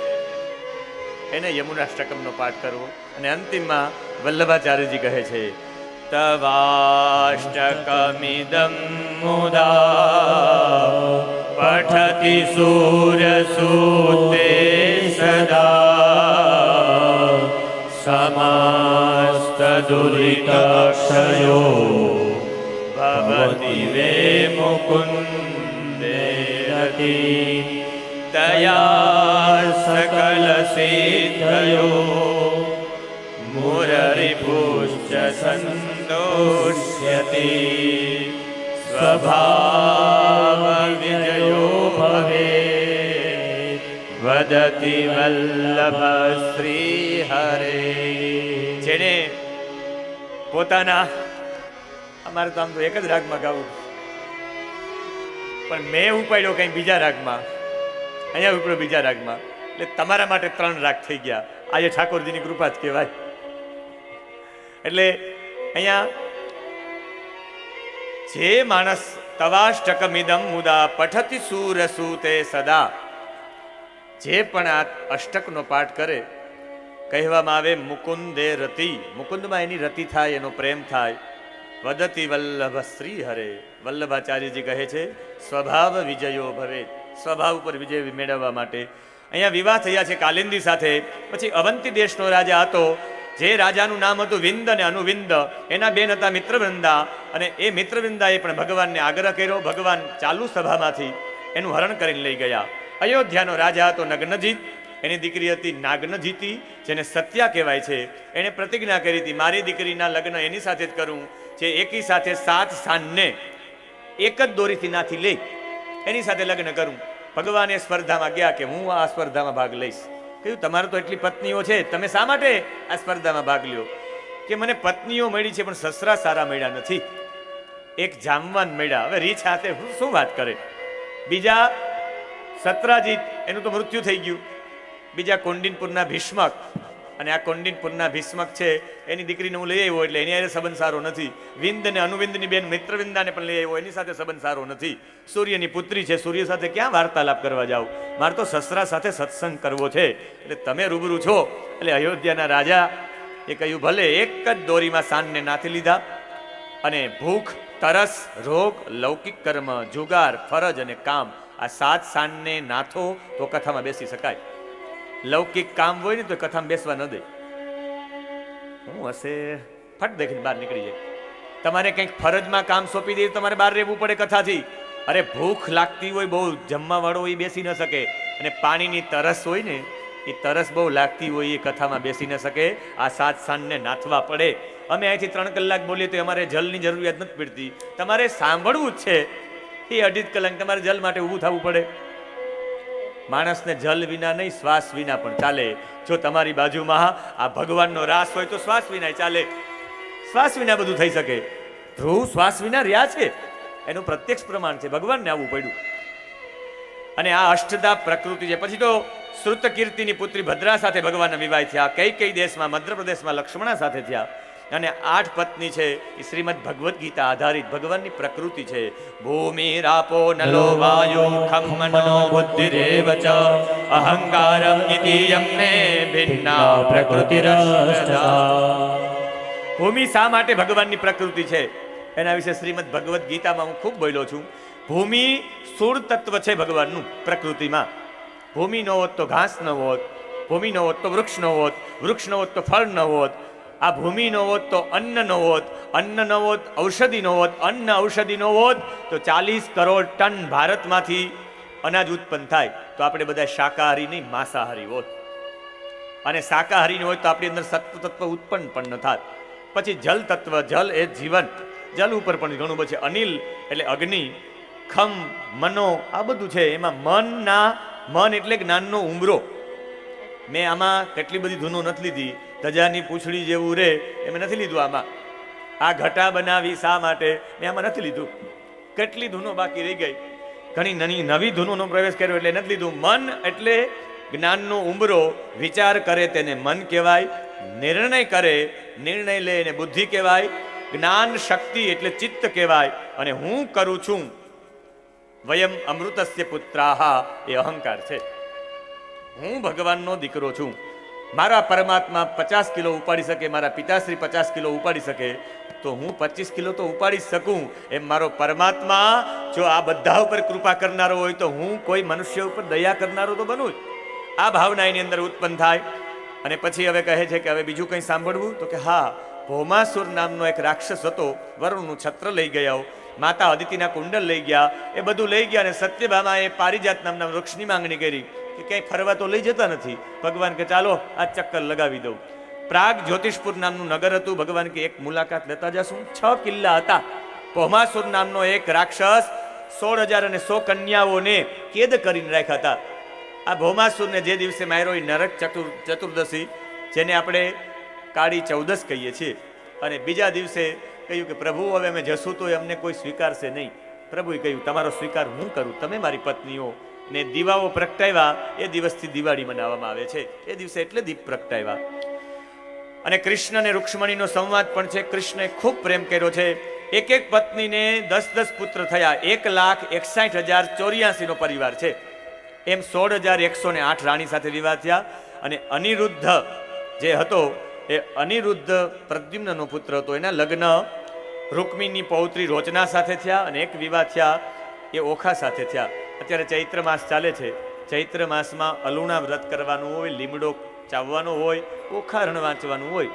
એને યમુનાષ્ટકમનો પાઠ કરવો. અને અંતિમમાં વલ્લભાચાર્યજી કહે છે તવાષ્ટકમિદં મુદા પઠતિ સૂરસૂતે સદા સમસ્ત દુરિતક્ષયો ભવતિ વે મુકુંદે રતિ દયા સકલ સિદ્ધયો મુરરિપુશ્ચ સંતોષ્યતિ સ્વભાવ વિજયો ભવેત વદતિ વલ્લભ શ્રી હરે. જેને પોતાના, અમારે તો આમ તો એક જ રાગમાં ગાવું, પણ મેં ઉપાડ્યો કઈ બીજા રાગમાં, અહીંયા ઉપડ્યો બીજા રાગમાં, એટલે તમારા માટે 3 રાગ થઈ ગયા. આજે ઠાકોરજીની કૃપા જ કહેવાય. એટલે અહીંયા જે માણસ તવાષ્ટકમિદમ મુદા પઠતિ સુરસુતે સદા, જે પણ આ અષ્ટકનો પાઠ કરે, કહેવામાં આવે મુકુંદે રતિ, મુકુંદમાં એની રતિ થાય, એનો પ્રેમ થાય. વદતિ વલ્લભ શ્રી હરે, વલ્લભાચાર્યજી કહે છે સ્વભાવ વિજયો ભવે, સ્વભાવ ઉપર વિજય મેળવવા માટે. અહીંયા વિવાહ થયા છે કાલિંદી સાથે. પછી અવંતી દેશનો રાજા હતો, જે રાજાનું નામ હતું વિંદ અને અનુવિંદ. એના બેન હતા મિત્રવૃંદા, અને એ મિત્રવૃંદાએ પણ ભગવાનને આગ્રહ કર્યો. ભગવાન ચાલુ સભામાંથી એનું હરણ કરીને લઈ ગયા. અયોધ્યાનો રાજા હતો નગ્નજીત, એની દીકરી હતી નાગ્નજીતી, જેને સત્યા કહેવાય છે. એણે પ્રતિજ્ઞા કરી હતી મારી દીકરીના લગ્ન એની સાથે જ કરું જે એકી સાથે 7 સાનને એક જ દોરીથી નાથી લઈ એની સાથે લગ્ન કરું. ભગવાન એ સ્પર્ધામાં ગયા કે હું આ સ્પર્ધામાં ભાગ લઈશ. કહ્યું તમારે તો એટલી પત્નીઓ છે, તમે શા માટે આ સ્પર્ધામાં ભાગ લ્યો? કે મને પત્નીઓ મળી છે પણ સસરા સારા મળ્યા નથી, એક જામવાન મળ્યા. હવે રીછ હાથે શું વાત કરે. બીજા સત્રાજીત, એનું તો મૃત્યુ થઈ ગયું. બીજા કોંડિનપુરના ભીષ્મક, અને આ કોંડિનપુરના ભીષ્મક છે એની દીકરીને હું લઈ આવ્યો એટલે એની સાથે સંબંધ સારો નથી. વિંદ અને અનુવિંદની બેન મિત્રવિંદાને પણ લઈ આવ્યો, એની સાથે સંબંધ સારો નથી. સૂર્યની પુત્રી છે, સૂર્ય સાથે ક્યાં વાર્તાલાપ કરવા જાવ? મારે તો સસરા સાથે સત્સંગ કરવો છે, એટલે તમે રૂબરૂ છો. એટલે અયોધ્યાના રાજા એ કહ્યું ભલે. એક જ દોરીમાં સાનને નાથી લીધા, અને ભૂખ, તરસ, રોગ, લૌકિક કર્મ, જુગાર, ફરજ અને કામ, આ 7 સાનને નાથો તો કથામાં બેસી શકાય. લૌકિક કામ હોય ને તો કથામાં બેસવા ન દે. હું હશે ફટ દેખીને બહાર નીકળી જાય. તમારે કંઈક ફરજમાં કામ સોંપી દે, તમારે બહાર રહેવું પડે કથાથી. અરે ભૂખ લાગતી હોય બહુ, જમવા વાળો એ બેસી ન શકે, અને પાણીની તરસ હોય ને, એ તરસ બહુ લાગતી હોય, એ કથામાં બેસી ન શકે. આ 7 સાનને નાથવા પડે. અમે અહીંથી 3 કલાક બોલીએ તો અમારે જલની જરૂરિયાત નથી પડતી. તમારે સાંભળવું જ છે, એ 2.5 કલાક તમારે જલ માટે ઊભું થવું પડે. માણસને જલ વિના નહીં, શ્વાસ વિના પણ ચાલે. જો તમારી બાજુમાં આ ભગવાનનો રાસ હોય તો શ્વાસ વિના ચાલે. શ્વાસ વિના બધું થઈ શકે. ધ્રુવ શ્વાસ વિના રહ્યા છે, એનું પ્રત્યક્ષ પ્રમાણ છે. ભગવાનને આવવું પડ્યું. અને આ અષ્ટદા પ્રકૃતિ છે. પછી તો શ્રુત કીર્તિની પુત્રી ભદ્રા સાથે ભગવાનના વિવાહ થયા. કઈ દેશમાં, મધ્યપ્રદેશમાં લક્ષ્મણા સાથે થયા. અને 8 પત્ની છે. એ શ્રીમદ ભગવદ્ ગીતા આધારિત ભગવાનની પ્રકૃતિ છે. ભૂમિ રાપો નલો વાયો ખમ મનો બુદ્ધિરેવ ચ અહંકારમ ઇતિ યમને ભિન્ના પ્રકૃતિરષ્ટા. ભૂમિ શા માટે ભગવાનની પ્રકૃતિ છે એના વિશે શ્રીમદ ભગવદ્ ગીતામાં હું ખૂબ બોલ્યો છું. ભૂમિ સ્થૂળ તત્વ છે ભગવાનનું પ્રકૃતિમાં. ભૂમિ ન હોત તો ઘાસ ન હોત, ભૂમિ ન હોત તો વૃક્ષ ન હોત, વૃક્ષ ન હોત તો ફળ ન હોત. આ ભૂમિ ન હોત તો અન્ન ન હોત, અન્ન ન હોત ઔષધિ ન હોત, અન્ન ઔષધિ ન હોત તો 40 કરોડ ટન ભારતમાંથી અનાજ ઉત્પન્ન થાય. તો આપણે બધા શાકાહારી નહીં, માંસાહારી હોત. અને શાકાહારી ન હોય તો આપણી અંદર સત્વ તત્વ ઉત્પન્ન પણ ન થાત. પછી જલ તત્વ, જલ એ જીવન. જલ ઉપર પણ ઘણું બધું છે. અનિલ એટલે અગ્નિ, ખમ, મનો, આ બધું છે. એમાં મન એટલે જ્ઞાનનો ઉમરો. મેં આમાં કેટલી બધી ધૂનો નથી લીધી. ધજાની પૂંછડી જેવું રે એમ નથી લીધું. આમાં આ ઘટા બનાવી શા માટે મેં આમાં નથી લીધું. કેટલી ધૂનો બાકી રહી ગઈ. ઘણી નવી ધૂનોનો પ્રવેશ કર્યો એટલે નથી લીધું. મન એટલે જ્ઞાનનો ઉમરો. વિચાર કરે તેને મન કહેવાય. નિર્ણય કરે, નિર્ણય લે એને બુદ્ધિ કહેવાય. જ્ઞાન શક્તિ એટલે ચિત્ત કહેવાય. અને હું કરું છું, વયમ અમૃતસ્ય પુત્રાહા, એ અહંકાર છે. હું ભગવાનનો દીકરો છું. મારા પરમાત્મા 50 કિલો ઉપાડી શકે, મારા પિતાશ્રી 50 કિલો ઉપાડી શકે, તો હું 25 કિલો તો ઉપાડી શકું. એમ મારો પરમાત્મા જો આ બધા ઉપર કૃપા કરનારો હોય તો હું કોઈ મનુષ્ય ઉપર દયા કરનારો તો બનું જ. આ ભાવના એની અંદર ઉત્પન્ન થાય. અને પછી હવે કહે છે કે હવે બીજું કંઈ સાંભળવું? તો કે હા, ભૌમાસુર નામનો એક રાક્ષસ હતો. વરુણનું છત્ર લઈ ગયા, માતા અદિતિના કુંડલ લઈ ગયા, એ બધું લઈ ગયા. અને સત્યભામાએ પારિજાત નામના વૃક્ષની માંગણી કરી કે ક્યાંય ફરવા તો લઈ જતા નથી. ભગવાન કે ચાલો આ ચક્કર લગાવી દઉં. પ્રાગ જ્યોતિષપુર નામનું નગર હતું. ભગવાન કે એક મુલાકાત લેતા જશું. 6 કિલ્લા હતા. ભૌમાસુર નામનો એક રાક્ષસ 16,100 કન્યાઓને કેદ કરીને રાખ્યા હતા. આ ભૌમાસુરને જે દિવસે માર્યો એ નરક ચતુર્દશી, જેને આપણે કાળી ચૌદશ કહીએ છીએ. અને બીજા દિવસે કહ્યું કે પ્રભુ હવે અમે જશું તો અમને કોઈ સ્વીકારશે નહીં. પ્રભુએ કહ્યું તમારો સ્વીકાર હું કરું, તમે મારી પત્નીઓ. ને દીવાઓ પ્રગટાવ્યા. એ દિવસથી દિવાળી મનાવવામાં આવે છે. એ દિવસે એટલે દીપ પ્રગટાવ્યા. અને કૃષ્ણ અને રૂક્ષ્મણીનો સંવાદ પણ છે. કૃષ્ણે ખૂબ પ્રેમ કર્યો છે. એક એક પત્નીને 10 પુત્ર થયા. 1,61,084 નો પરિવાર છે. એમ 16,108 રાણી સાથે વિવાહ થયા. અને અનિરુદ્ધ જે હતો એ અનિરુદ્ધ પ્રદ્યુમ્નનો પુત્ર હતો. એના લગ્ન રૂકમિણીની પૌત્રી રોચના સાથે થયા. અને એક વિવાહ થયા એ ઓખા સાથે થયા. અત્યારે ચૈત્ર માસ ચાલે છે. ચૈત્ર માસમાં અલુણા વ્રત કરવાનું હોય, લીમડો ચાવવાનો હોય, ઓખારણ વાંચવાનું હોય.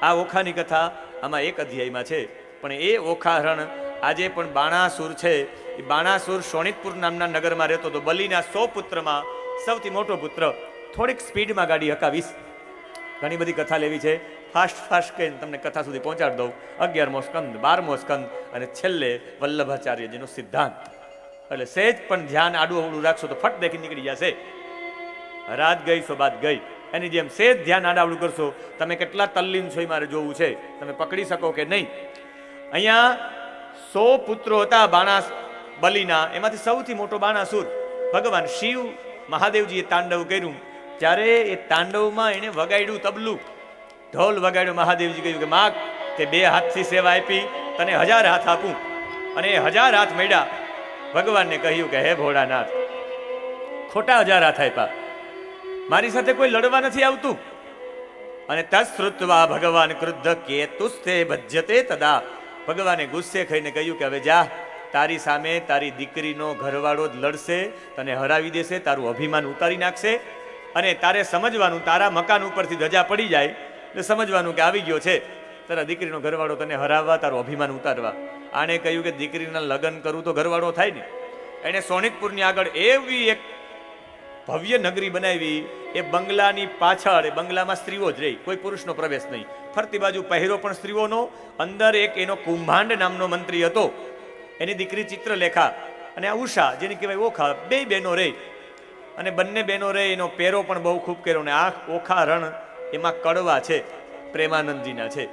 આ ઓખાની કથા આમાં એક અધ્યાયમાં છે. પણ એ ઓખારણ આજે પણ બાણાસુર છે. એ બાણાસુર શોણિતપુર નામના નગરમાં રહેતો હતો. બલિના 100 પુત્રમાં સૌથી મોટો પુત્ર. થોડીક સ્પીડમાં ગાડી હકાવીશ, ઘણી બધી કથા લેવી છે. ફાસ્ટ કહીને તમને કથા સુધી પહોંચાડી દઉં. 11મો સ્કંદ, 12મો સ્કંદ અને છેલ્લે વલ્લભાચાર્યજીનો સિદ્ધાંત. એટલે સહેજ પણ ધ્યાન આડું અવડું રાખશો તો ફટ દેખી નીકળી જશે. રાત ગઈ સોબાત ગઈ. એની જેમ સહેજ ધ્યાન આડાવડું કરશો, તમે કેટલા તલ્લીન છો એ મારે જોવું છે, તમે પકડી શકો કે નહીં. અહીંયા 100 પુત્રો હતા બલિના. એમાંથી સૌથી મોટો બાણાસુર. ભગવાન શિવ મહાદેવજીએ તાંડવ કર્યું. ત્યારે એ તાંડવમાં એને વગાડ્યું તબલું, ઢોલ વગાડ્યો. મહાદેવજી કહ્યું કે માગ તે 2 હાથથી સેવા આપી, તને 1000 હાથ આપું. અને એ 1000 હાથ મળ્યા. ભગવાનને કહ્યું કે હે ભોળાનાથ, ખોટા 1000 હાથ આપ્યા, મારી સાથે કોઈ લડવા નથી આવતું. અને તત્શ્રુત્વા ભગવાન ક્રુદ્ધ કેતુસ્તે ભજ્યતે તદા. ભગવાને ગુસ્સે ખાઈને કહ્યું કે હવે જા, તારી સામે તારી દીકરીનો ઘરવાળો જ લડશે, તને હરાવી દેશે, તારું અભિમાન ઉતારી નાખશે. અને તારે સમજવાનું, તારા મકાન ઉપરથી ધજા પડી જાય એટલે સમજવાનું કે આવી ગયો છે તારા દીકરીનો ઘરવાળો તને હરાવવા, તારું અભિમાન ઉતારવા. આને કહ્યું કે દીકરીના લગ્ન કરવું તો ઘરવાળો થાય ને. એને સોનિતપુરની આગળ એવી એક ભવ્ય નગરી બનાવી. એ બંગલાની પાછળ, એ બંગલામાં સ્ત્રીઓ જ રહી, કોઈ પુરુષનો પ્રવેશ નહીં. ફરતી બાજુ પહેરો પણ સ્ત્રીઓનો. અંદર એક એનો કુંભાંડ નામનો મંત્રી હતો, એની દીકરી ચિત્રલેખા અને આ ઉષા જેને કહેવાય ઓખા, 2 બહેનો રહી. અને બંને બહેનો રહી. એનો પહેરો પણ બહુ ખૂબ કર્યો. ને આ ઓખા રણ એમાં કડવા છે, પ્રેમાનંદજીના છે.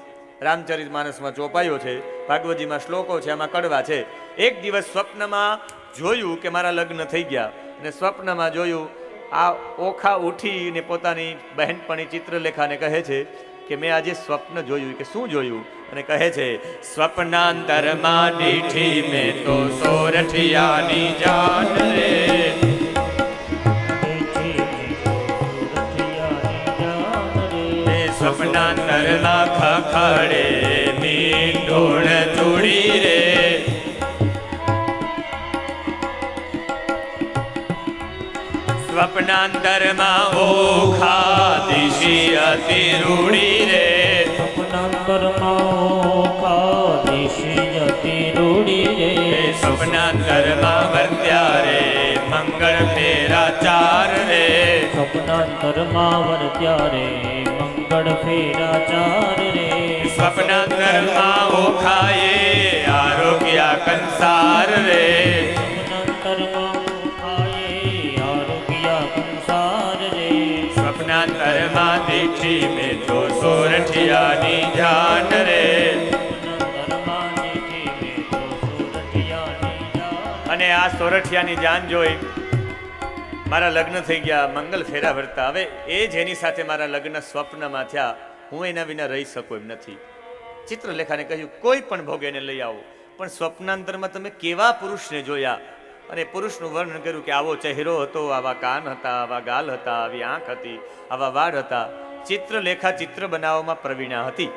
રામચરિત માનસમાં ચોપાયો છે, ભાગવતજીમાં શ્લોકો છે, આમાં કડવા છે. એક દિવસ સ્વપ્નમાં જોયું કે મારા લગ્ન થઈ ગયા. અને સ્વપ્નમાં જોયું આ ઓખા ઉઠીને પોતાની બહેનપણી ચિત્રલેખાને કહે છે કે મેં આજે સ્વપ્ન જોયું. કે શું જોયું? અને કહે છે સ્વપ્નાંતરમાં દીઠી મેં તો સોરઠિયાની જાન રે. સ્વપ્નાંતરમાં ખખડે મીંઢોળ ચૂડી રે. સ્વપ્નાંતરમાં ઓખા દિશી અતિ રૂડી રે. સ્વપ્નાંતરમાં ઓખા દિશી અતિ રૂડી રે. સ્વપ્નાંતરમાં વર્ત્યા રે મંગળ ફેરા 4 રે. સ્વપ્નાંતરમાં વર્ત્યા રે મંગળ ફેરા 4 રે. સ્વપ્નાંતરમાં ઓખાએ આરોગ્ય કંસાર રે. સ્વપ્નાંતરમાં સ્વપ્નાંતરમાં દીઠી મેં તો સોરઠિયાની જાન રે. અને આ સોરઠિયાની જાન જોઈ મારા લગ્ન થઈ ગયા, મંગલ ફેરા ભરતા. હવે એ જેની સાથે મારા લગ્ન સ્વપ્નમાં થયા, હું એના વિના રહી શકું એમ નથી. ચિત્રલેખાને કહ્યું કોઈ પણ ભોગેને લઈ આવો. પણ સ્વપ્નાંતરમાં તમે કેવા પુરુષને જોયા? અને પુરુષનું વર્ણન કર્યું કે આવો ચહેરો હતો, આવા કાન હતા, આવા ગાલ હતા, આવી આંખ હતી, આવા વાળ હતા. ચિત્રલેખા ચિત્ર બનાવવામાં પ્રવીણા હતી.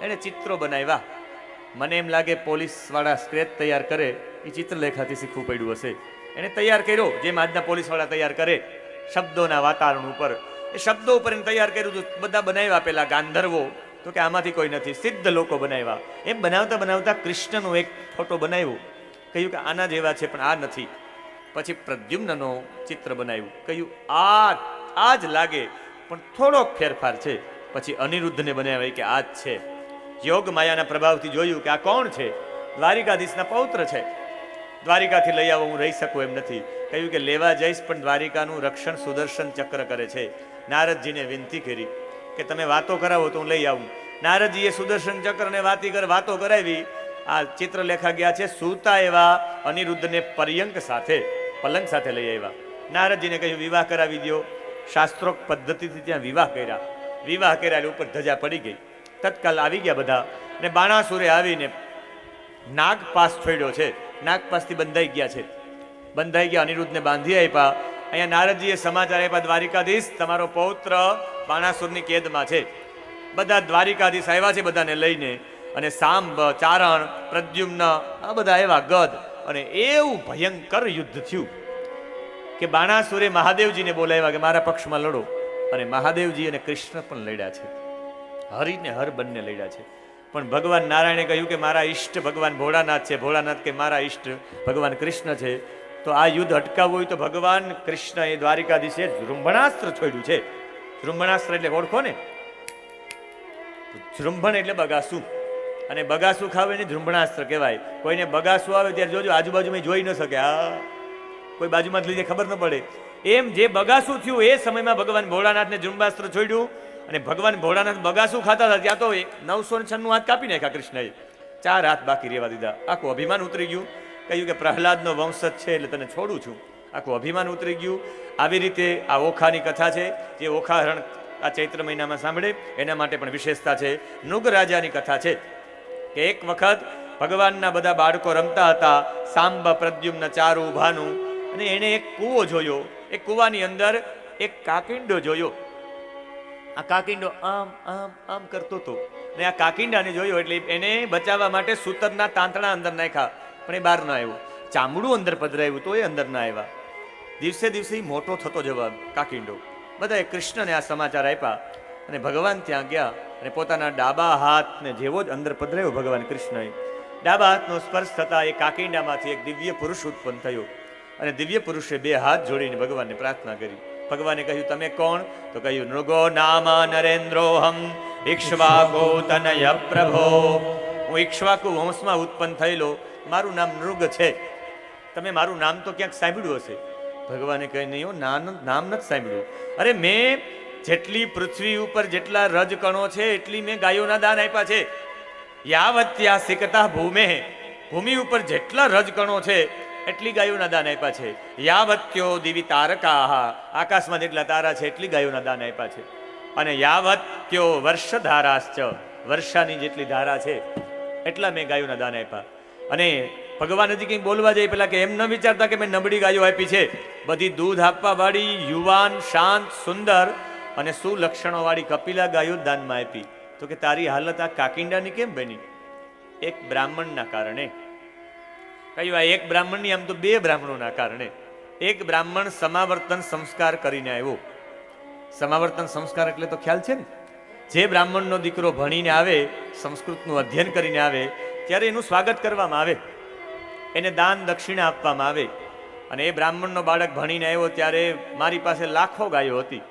એણે ચિત્રો બનાવ્યા. મને એમ લાગે પોલીસવાળા સ્ક્રેચ તૈયાર કરે એ ચિત્રલેખાથી શીખવું પડ્યું હશે. એને તૈયાર કર્યો જેમ આજના પોલીસવાળા તૈયાર કરે શબ્દોના વાતાવરણ ઉપર. એ શબ્દો ઉપર એને તૈયાર કર્યું. બધા બનાવ્યા. પેલા ગાંધર્વો તો કે આમાંથી કોઈ નથી, સિદ્ધ લોકો બનાવ્યા. એમ બનાવતા બનાવતા કૃષ્ણનો એક ફોટો બનાવ્યો, કહ્યું કે આના જેવા છે પણ આ નથી. પછી પ્રદ્યુમ્નનો ચિત્ર બનાવ્યું, કહ્યું આ જ લાગે પણ થોડોક ફેરફાર છે. પછી અનિરુદ્ધને બનાવ્યા કે આ જ છે. યોગ માયાના પ્રભાવથી જોયું કે આ કોણ છે, દ્વારિકાધીશના પૌત્ર છે. દ્વારિકાથી લઈ આવો, હું રહી શકું એમ નથી. કહ્યું કે લેવા જઈશ પણ દ્વારિકાનું રક્ષણ સુદર્શન ચક્ર કરે છે. નારદજીને વિનંતી કરી કે તમે વાતો કરાવો તો હું લઈ આવું. નારદજીએ સુદર્શન ચક્રને વાતો કરાવી. આ ચિત્રલેખા ગયા છે, સૂતા એવા અનિરુદ્ધને પર્યંક સાથે, પલંગ સાથે લઈ આવ્યા. નારદજીને કહ્યું વિવાહ કરાવી દો. શાસ્ત્રોક્ત પદ્ધતિથી ત્યાં વિવાહ કર્યા એટલે ઉપર ધજા પડી ગઈ. તત્કાલ આવી ગયા બધા, ને બાણાસુરે આવીને નાગપાસ છોડ્યો છે, નાગપાસથી બંધાઈ ગયા. અનિરુદ્ધને બાંધી આપ્યા. અહીંયા નારદજીએ સમાચાર આપ્યા, દ્વારિકાધીશ તમારો પૌત્ર બાણાસુરની કેદમાં છે. બધા દ્વારિકાધીશ આવ્યા છે બધાને લઈને, અને સાંબ, ચારણ, પ્રદ્યુમ્ન આ બધા આવ્યા, ગદ. અને એવું ભયંકર યુદ્ધ થયું કે બાણાસુરે મહાદેવજીને બોલાવ્યા કે મારા પક્ષમાં લડો. અને મહાદેવજી અને કૃષ્ણ પણ લડ્યા છે, હરિને હર બંને લડ્યા છે. પણ ભગવાન નારાયણે કહ્યું કે મારા ઈષ્ટ ભગવાન ભોળાનાથ છે, ભોળાનાથ કે મારા ઈષ્ટ ભગવાન કૃષ્ણ છે. તો આ યુદ્ધ અટકાવવું હોય તો ભગવાન કૃષ્ણ એ દ્વારિકાધીશે જૃંભણાસ્ત્ર છોડ્યું છે. જૃંભણાસ્ત્ર એટલે ઓળખો ને, જૃંભણ એટલે બગાસું, અને બગાસું ખાવે ને જૃંભણાસ્ત્ર કહેવાય. કોઈને બગાસું આવે ત્યારે જોજો આજુબાજુમાં જોઈ ન શકે, આ કોઈ બાજુમાં લીધે ખબર ન પડે. એમ જે બગાસું થયું એ સમયમાં ભગવાન ભોળાનાથને જૃંભાસ્ત્ર છોડ્યું, અને ભગવાન ભોળાનાથ બગાસું ખાતા હતા ત્યાં તો 996 હાથ કાપી નાખ્યા કૃષ્ણએ, 4 હાથ બાકી રહેવા દીધા. આખું અભિમાન ઉતરી ગયું. કહ્યું કે પ્રહલાદનો વંશજ છે એટલે તને છોડું છું. આખું અભિમાન ઉતરી ગયું. આવી રીતે આ ઓખાની કથા છે, જે ઓખાહરણ આ ચૈત્ર મહિનામાં સાંભળે એના માટે પણ વિશેષતા છે. નૃગ રાજાની કથા છે કે એક વખત ભગવાનના બધા બાળકો રમતા હતા, સાંબ, પ્રદ્યુમ્ન, ચારુ, ભાનુ, અને એને એક કૂવો જોયો. એ કૂવાની અંદર એક કાકિંડો જોયો. આ કાકિંડો આમ આમ આમ કરતો હતો, ને આ કાકિંડાને જોયો એટલે એને બચાવવા માટે સૂતરના તાંતણા અંદર નાખ્યા, પણ એ બહાર ના આવ્યો. ચામડું અંદર પધરાયું તો એ અંદર ના આવ્યા. દિવસે દિવસે મોટો થતો જવા કાકિંડો. બધાએ કૃષ્ણને આ સમાચાર આપ્યા, અને ભગવાન ત્યાં ગયા, અને પોતાના ડાબા હાથને જેવો જ અંદર પધરાયો ભગવાન કૃષ્ણએ, ડાબા હાથનો સ્પર્શ થતા એ કાકિંડામાંથી એક દિવ્ય પુરુષ ઉત્પન્ન થયો. અને દિવ્ય પુરુષે 2 હાથ જોડીને ભગવાનને પ્રાર્થના કરી. ભગવાને કહ્યું તમે કોણ? તો કહ્યું નૃગો નામ નરેન્દ્રોહમ ઇક્ષ્વાકો તનય પ્રભો. હું ઇક્ષ્વાકુ વંશમાં ઉત્પન્ન થયેલો, મારું નામ નૃગ છે. તમે મારું નામ તો ક્યાંક સાંભળ્યું હશે. ભગવાને કહી નહીં, નામ નથી સાંભળ્યું. અરે મેં જેટલી પૃથ્વી ઉપર જેટલા રજકણો છે એટલી મેં ગાયોના દાન આપ્યા છે. યાવત્યા સિકતા ભૂમે, ભૂમિ ઉપર જેટલા રજકણો છે એટલી ગાયોના દાન આપ્યા છે. યાવત્યો દિવી તારકા, આકાશમાં જેટલા તારા છે એટલી ગાયોના દાન આપ્યા છે. અને યાવત્યો વર્ષધારાશ્ચ, વર્ષાની જેટલી ધારા છે એટલા મેં ગાયોના દાન આપ્યા. અને ભગવાન હજી કંઈ બોલવા જાય પેલા કે એમ ન વિચારતા કે મેં નબળી ગાયો આપી છે. બધી દૂધ આપવા વાળી, યુવાન, શાંત, સુંદર અને સુલક્ષણો વાળી કપિલા ગાયો દાનમાં આપી. તો કે તારી હાલત આ કાકિંડાની કેમ બની? એક બ્રાહ્મણના કારણે. કહ્યું આ એક બ્રાહ્મણની, આમ તો 2 બ્રાહ્મણોના કારણે. એક બ્રાહ્મણ સમાવર્તન સંસ્કાર કરીને આવ્યો. સમાવર્તન સંસ્કાર એટલે તો ખ્યાલ છે ને, જે બ્રાહ્મણનો દીકરો ભણીને આવે, સંસ્કૃતનું અધ્યયન કરીને આવે, ત્યારે એનું સ્વાગત કરવામાં આવે, એને દાન દક્ષિણા આપવામાં આવે. અને એ બ્રાહ્મણનો બાળક ભણીને આવ્યો ત્યારે મારી પાસે લાખો ગાયો હતી,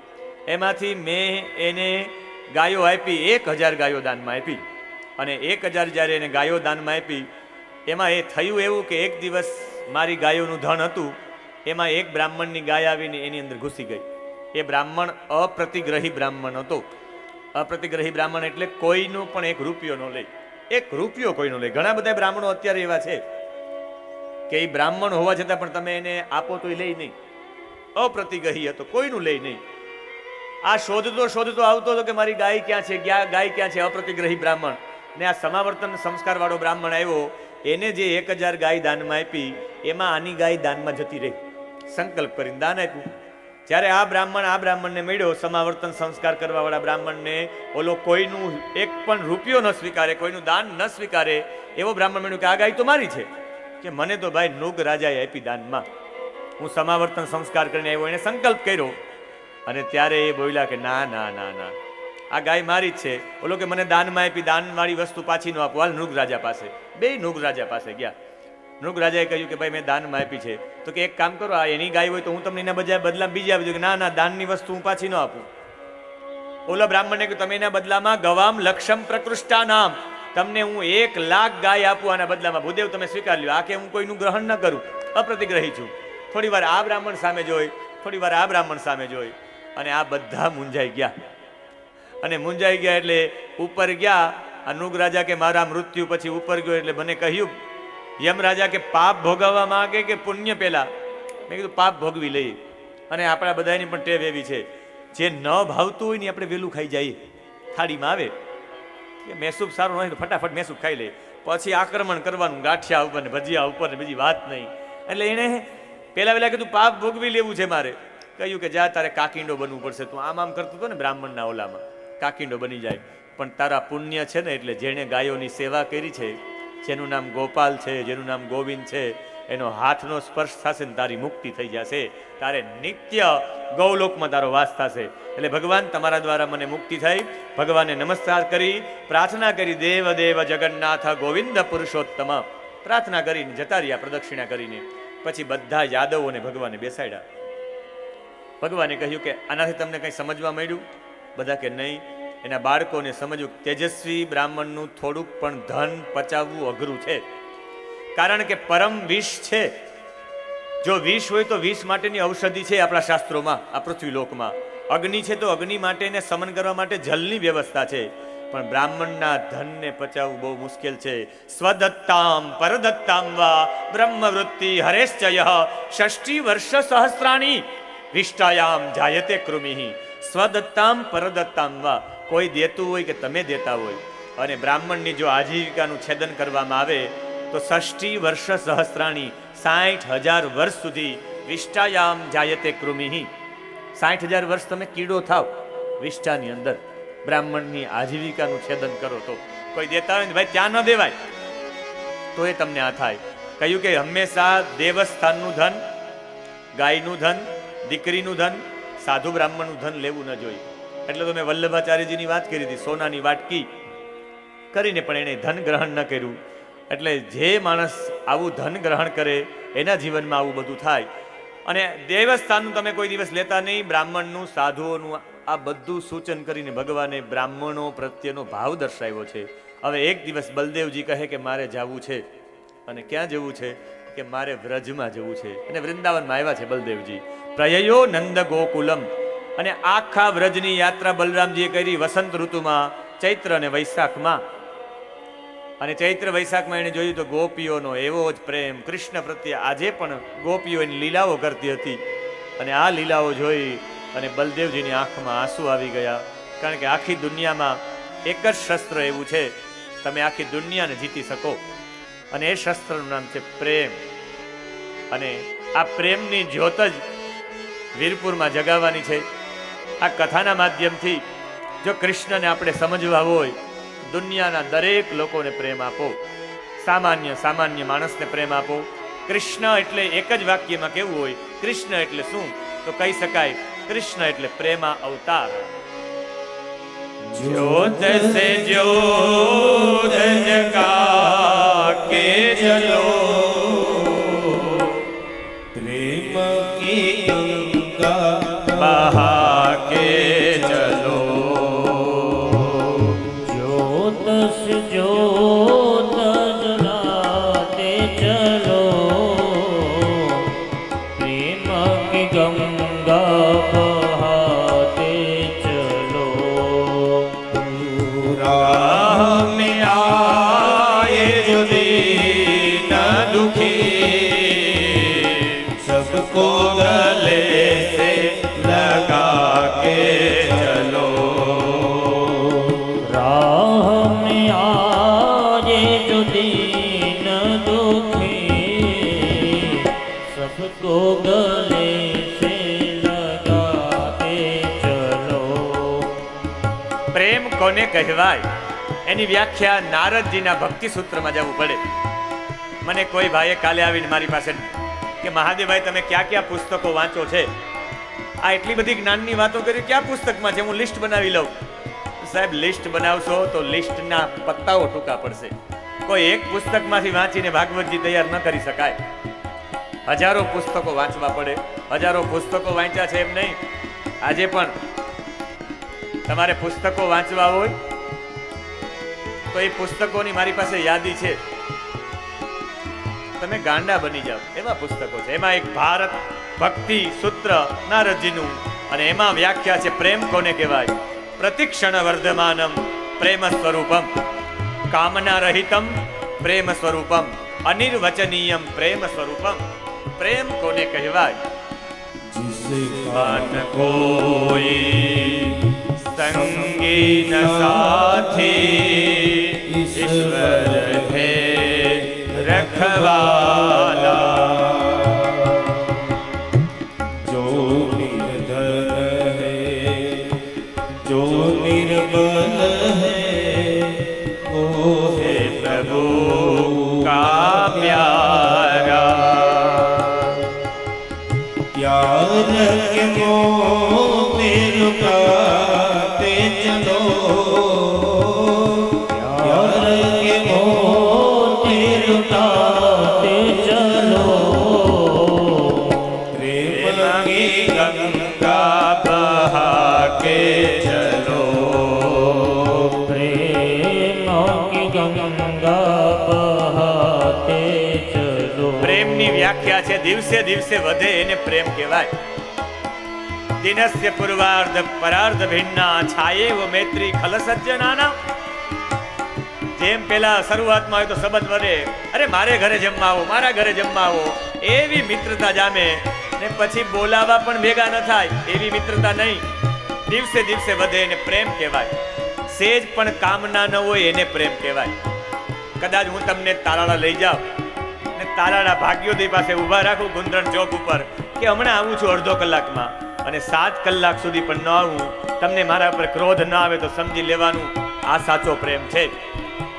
એમાંથી મેં એને ગાયો આપી, 1000 ગાયો દાનમાં આપી. અને 1000 જ્યારે એને ગાયો દાનમાં આપી, એમાં એ થયું એવું કે એક દિવસ મારી ગાયોનું ધન હતું, એમાં એક બ્રાહ્મણની ગાય આવીને એની અંદર ઘૂસી ગઈ. એ બ્રાહ્મણ અપ્રતિગ્રહી બ્રાહ્મણ હતો. અપ્રતિગ્રહી બ્રાહ્મણ એટલે કોઈનું પણ 1 રૂપિયો ન લે, 1 રૂપિયો કોઈનો લે. ઘણા બધા બ્રાહ્મણો અત્યારે એવા છે કે એ બ્રાહ્મણ હોવા છતાં પણ તમે એને આપો તો એ લે નહીં. અપ્રતિગ્રહી હતો, કોઈનું લે નહીં. આ શોધતો આવતો હતો કે મારી ગાય ક્યાં છે, ગાય ક્યાં છે, અપ્રતિગ્રહી બ્રાહ્મણ. ને આ સમાવર્તન સંસ્કાર વાળો બ્રાહ્મણ આવ્યો, એને જે 1000 ગાય દાનમાં આપી, એમાં આની ગાય દાનમાં જતી રહી. સંકલ્પ કરીને દાન આપ્યું. જ્યારે આ બ્રાહ્મણને મળ્યો, સમાવર્તન સંસ્કાર કરવા વાળા બ્રાહ્મણને, ઓલો કોઈનું 1 પણ રૂપિયો ન સ્વીકારે, કોઈનું દાન ન સ્વીકારે એવો બ્રાહ્મણ મળ્યો કે આ ગાય તો મારી છે. કે મને તો ભાઈ નૃગ રાજાએ આપી દાનમાં, હું સમાવર્તન સંસ્કાર કરીને આવ્યો. એને સંકલ્પ કર્યો, અને ત્યારે એ બોલ્યા કે ના ના ના ના, આ ગાય મારી જ છે. ઓલો કે મને દાનમાં આપી, દાનવાળી વસ્તુ પાછી ન આપું, હાલ નૃગ રાજા પાસે. બે નૃગ રાજા પાસે ગયા. નૃગ રાજાએ કહ્યું કે ભાઈ મેં દાનમાં આપી છે. તો કે એક કામ કરો, આ એની ગાય હોય તો હું તમને એના બદલામાં બીજી આપી દઉં. કે ના ના, દાનની વસ્તુ હું પાછી ન આપું. ઓલા બ્રાહ્મણને કહ્યું તમે એના બદલામાં ગવામ લક્ષમ પ્રકૃષ્ટા નામ, તમને હું 1,00,000 ગાય આપું આના બદલામાં. ભૂદેવ તમે સ્વીકાર લ્યો. આ કે હું કોઈનું ગ્રહણ ન કરું, અપ્રતિગ્રહી છું. થોડી વાર આ બ્રાહ્મણ સામે જોઈ, થોડી વાર આ બ્રાહ્મણ સામે જોઈ, અને આ બધા મૂંઝાઈ ગયા. અને મૂંઝાઈ ગયા એટલે ઉપર ગયા. આ નૃગ રાજા કે મારા મૃત્યુ પછી ઉપર ગયો એટલે મને કહ્યું, યમ રાજા કે પાપ ભોગવવા માંગે કે પુણ્ય પહેલા? મેં કીધું પાપ ભોગવી લઈએ. અને આપણા બધાની પણ ટેવ એવી છે, જે ન ભાવતું હોય ને આપણે વેલું ખાઈ જઈએ. થાળીમાં આવે કે મેસૂબ સારું હોય તો ફટાફટ મેસૂબ ખાઈ લે, પછી આક્રમણ કરવાનું ગાંઠિયા ઉપર ને ભજીયા ઉપર ને બીજી વાત નહીં. એટલે એને પેલા વેલા કીધું પાપ ભોગવી લેવું છે મારે. કહ્યું કે જા તારે કાકીંડો બનવું પડશે. તું આમ કરતું હતો ને બ્રાહ્મણના ઓલામાં, કાકીંડો બની જાય. પણ તારા પુણ્ય છે ને, એટલે જેણે ગાયોની સેવા કરી છે, જેનું નામ ગોપાલ છે, જેનું નામ ગોવિંદ છે, એનો હાથનો સ્પર્શ થશે ને તારી મુક્તિ થઈ જશે. તારે નિત્ય ગૌલોકમાં તારો વાસ થશે. એટલે ભગવાન તમારા દ્વારા મને મુક્તિ થઈ. ભગવાનને નમસ્કાર કરી, પ્રાર્થના કરી, દેવ દેવ જગન્નાથ ગોવિંદ પુરુષોત્તમ પ્રાર્થના કરીને જતા રહ્યા પ્રદક્ષિણા કરીને. પછી બધા યાદવોને ભગવાને બેસાડ્યા. ભગવાને કહ્યું કે આનાથી તમને કંઈ સમજવા માંડ્યું? બધા કે નહીં. એના બાળકોને સમજ્યું, તેજસ્વી બ્રાહ્મણનું થોડુંક પણ ધન પચાવવું અઘરું છે. કારણ કે પરમ વિષ છે. જો વિષ હોય તો વિષ માટેની ઔષધિ છે આપણા શાસ્ત્રોમાં, આ પૃથ્વીલોકમાં. અગ્નિ છે તો અગ્નિ માટેને સમન કરવા માટે જલની વ્યવસ્થા છે. પણ બ્રાહ્મણના ધનને પચાવવું બહુ મુશ્કેલ છે. સ્વદત્તામ પરદત્તામ વા બ્રહ્મવૃત્તિ હરેશ્ચય 60 વર્ષ સહસ્રાણી વિષ્ટાયામ જાયતે કૃમિ. સ્વદત્તામ પરદત્તામ વા, કોઈ દેતું હોય કે તમે દેતા હોય, અને બ્રાહ્મણની જો આજીવિકાનું છેદન કરવામાં આવે તો 60 વર્ષ સહસ્રાણી 60,000 વર્ષ સુધી વિષ્ટાયામ જાયતે કૃમિ. 60,000 વર્ષ તમે કીડો થાવ વિષ્ટાની અંદર, બ્રાહ્મણની આજીવિકાનું છેદન કરો તો. કોઈ દેતા હોય ને ભાઈ ત્યાં ન દેવાય, તો એ તમને આ થાય. કહ્યું કે હંમેશા દેવસ્થાનનું ધન, ગાયનું ધન, દીકરીનું ધન, સાધુ બ્રાહ્મણનું ધન લેવું ન જોઈએ. એટલે તો મેં વલ્લભાચાર્યજીની વાત કરી હતી, સોનાની વાટકી કરીને પણ એને ધન ગ્રહણ ન કર્યું. એટલે જે માણસ આવું ધન ગ્રહણ કરે એના જીવનમાં આવું બધું થાય. અને દેવસ્થાનનું તમે કોઈ દિવસ લેતા નહીં, બ્રાહ્મણનું, સાધુઓનું, આ બધું સૂચન કરીને ભગવાને બ્રાહ્મણો પ્રત્યેનો ભાવ દર્શાવ્યો છે. હવે એક દિવસ બલદેવજી કહે કે મારે જવું છે. અને ક્યાં જવું છે? કે મારે વ્રજમાં જવું છે. અને વૃંદાવનમાં આવ્યા છે બલદેવજી. પ્રયયો નંદ ગોકુલમ. અને આખા વ્રજની યાત્રા બલરામજીએ કરી વસંત ઋતુમાં, ચૈત્ર અને વૈશાખમાં. અને ચૈત્ર વૈશાખમાં એને જોયું તો ગોપીઓનો એવો જ પ્રેમ કૃષ્ણ પ્રત્યે. આજે પણ ગોપીઓ એની લીલાઓ કરતી હતી. અને આ લીલાઓ જોઈ અને બલદેવજીની આંખમાં આંસુ આવી ગયા. કારણ કે આખી દુનિયામાં એક જ શસ્ત્ર એવું છે, તમે આખી દુનિયાને જીતી શકો, અને એ શસ્ત્રનું નામ છે પ્રેમ. અને આ પ્રેમની જ્યોત જ વીરપુરમાં જગાવવાની છે. આ કથાના માધ્યમથી જો કૃષ્ણને આપણે સમજવા હોય, દુનિયાના દરેક લોકોને પ્રેમ આપો, સામાન્ય માણસને પ્રેમ આપો. કૃષ્ણ એટલે એક જ વાક્યમાં કેવું હોય, કૃષ્ણ એટલે શું? તો કહી શકાય, કૃષ્ણ એટલે પ્રેમા અવતાર. જ્યોત સે જ્યોત જગા કે ચલો, પ્રેમ કી ગંગા બહા કે ચલો. ज्योत से ज्योत जलाते चलो, प्रेम की गंगा बहाते चलो. राह में आए जो दीन दुखी, सबको गले से लगा के चलो. राह में आए जो दीन दुखी, सबको गले से लगाते चलो. પ્રેમ કોને કહેવાય એની વ્યાખ્યા નારદજીના ભક્તિ સૂત્રમાં જવું પડે. મને કોઈ ભાઈએ કાલે આવીને મારી પાસે કે મહાદેવભાઈ તમે ક્યાં ક્યાં પુસ્તકો વાંચો છે? આ એટલી બધી જ્ઞાનની વાતો કરી, ક્યાં પુસ્તકમાં છે? હું લિસ્ટ બનાવી લઉં. સાહેબ લિસ્ટ બનાવશો તો લિસ્ટના પત્તાઓ ટૂંકા પડશે. કોઈ એક પુસ્તકમાંથી વાંચીને ભાગવતજી તૈયાર ન કરી શકાય. હજારો પુસ્તકો વાંચવા પડે. હજારો પુસ્તકો વાંચ્યા છે એમ નહીં. આજે પણ તમારે પુસ્તકો વાંચવા હોય તો એ પુસ્તકોની મારી પાસે યાદી છે. તમે ગાંડા બની જાઓ એવા પુસ્તકો છે. એમાં એક ભારત ભક્તિ સૂત્ર નારદજીનું, અને એમાં વ્યાખ્યા છે પ્રેમ કોને કહેવાય. પ્રતિક્ષણ વર્ધમાનમ પ્રેમ સ્વરૂપમ, કામના રહિતમ પ્રેમ સ્વરૂપમ, અનિર્વચનીયમ પ્રેમ સ્વરૂપમ. પ્રેમ કોને કહેવાય. जिसे मन कोई संगी न साथी, ईश्वर है रखवाला. जो निर्धन है जो निर्बल है वो है प्रभु का प्यारा. प्यार के मोती लुटाते चलो, प्यार के मोती लुटाते चलो, प्रेम की गंगा बहा के चलो. प्रेम की गंगा बहाते चलो. પ્રેમની વ્યાખ્યા છે દિવસે દિવસે વધે એને પ્રેમ કહેવાય. દિનસ્ય પૂર્વાર્ધ પરાર્ધ ભિન્ના છાયેવ મૈત્રી ખલ સજ્જનાના. જેમ પેલા શરૂઆતમાં હોય તો સંબંધ વધે, અરે મારે ઘરે જમવા આવો, મારા ઘરે જમવા આવો, એવી મિત્રતા જામે. ને પછી બોલાવા પણ ભેગા ન થાય એવી મિત્રતા નહીં. દિવસે દિવસે વધે એને પ્રેમ કહેવાય. સેજ પણ કામના ન હોય એને પ્રેમ કહેવાય. કદાચ હું તમને તારાળા લઈ જાઉં ને તારાળા ભાગ્યોદય પાસે ઊભા રાખું ગુંદરણ ચોક ઉપર કે હમણાં આવું છું અડધો કલાકમાં, અને 7 કલાક સુધી પણ ન આવું, તમને મારા પર ક્રોધ ન આવે તો સમજી લેવાનું આ સાચો પ્રેમ છે.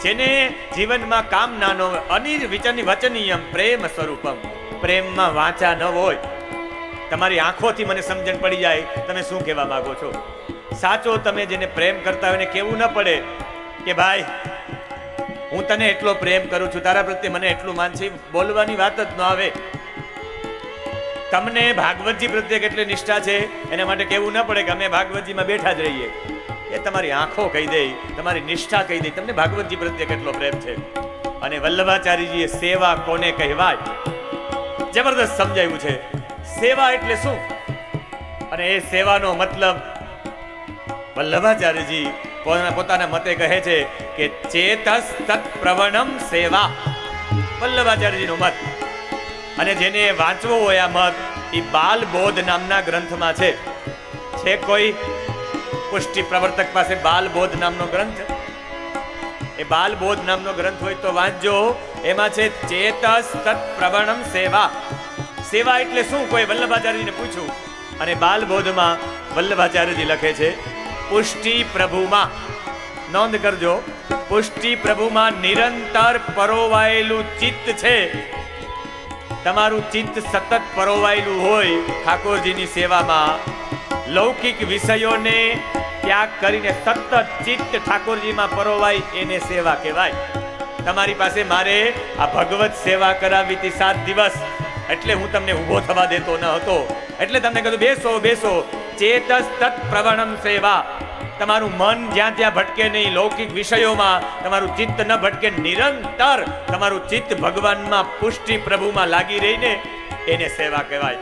જેને જીવનમાં કામના ન હોય, અનિર્વચનીયમ પ્રેમ સ્વરૂપમ. પ્રેમમાં વાંચા ન હોય. તમારી આંખોથી મને સમજણ પડી જાય તમે શું કહેવા માંગો છો. સાચો તમે જેને પ્રેમ કરતા હોય એને કેવું ન પડે કે ભાઈ હું તને એટલો પ્રેમ કરું છું, તારા પ્રત્યે મને એટલું માન છે. બોલવાની વાત જ ન આવે. તમને ભાગવતજી પ્રત્યે કેટલી નિષ્ઠા છે એના માટે કેવું ન પડે કે અમે ભાગવતજીમાં બેઠા જ રહીએ. એ તમારી આંખો કહી દે, તમારી નિષ્ઠા કહી દે તમને ભાગવતજી પ્રત્યે કેટલો પ્રેમ છે. અને વલ્લભાચાર્યજીએ સેવા કોને કહેવાય જબરદસ્ત સમજાવ્યું છે. સેવા એટલે શું, અને એ સેવાનો મતલબ વલ્લભાચાર્યજી પોતાના મતે કહે છે કે ચેતસ તત્ પ્રવણમ સેવા. વલ્લભાચાર્યજીનો મત, અને જેને વાંચવો હોય આ મત એ બાલ બોધ નામના ગ્રંથમાં છે. કોઈ પુષ્ટિ પ્રવર્તક પાસે બાલ બોધ નામનો ગ્રંથ, એ બાલ બોધ નામનો ગ્રંથ હોય તો વાંચજો. એમાં છે ચેતસ તત્ પ્રવણમ સેવા. સેવા એટલે શું કોઈ વલ્લભાચાર્યજીને પૂછ્યું, અને બાલ બોધમાં વલ્લભાચાર્યજી લખે છે પુષ્ટિ પ્રભુમાં, નોંધ કરજો, પુષ્ટિ પ્રભુમાં નિરંતર પરોવાયેલું ચિત્ત છે. તમારું ચિત્ત સતત પરોવાયેલું હોય ઠાકોરજીની સેવામાં, લૌકિક વિષયોને ત્યાગ કરીને સતત ચિત્ત ઠાકોરજીમાં પરોવાય એને સેવા કહેવાય. તમારી પાસે મારે આ ભગવત સેવા કરાવી હતી 7 દિવસ, એટલે હું તમને ઊભો થવા દેતો ન હતો, એટલે તમને કીધું બેસો બેસો. ચેતસ તત્ પ્રવણમ સેવા. તમારું મન જ્યાં ત્યાં ભટકે નહીં, લૌકિક વિષયોમાં તમારું ચિત્ત ન ભટકે, નિરંતર તમારું ચિત્ત ભગવાનમાં પુષ્ટિ પ્રભુમાં લાગી રહીને એને સેવા કહેવાય.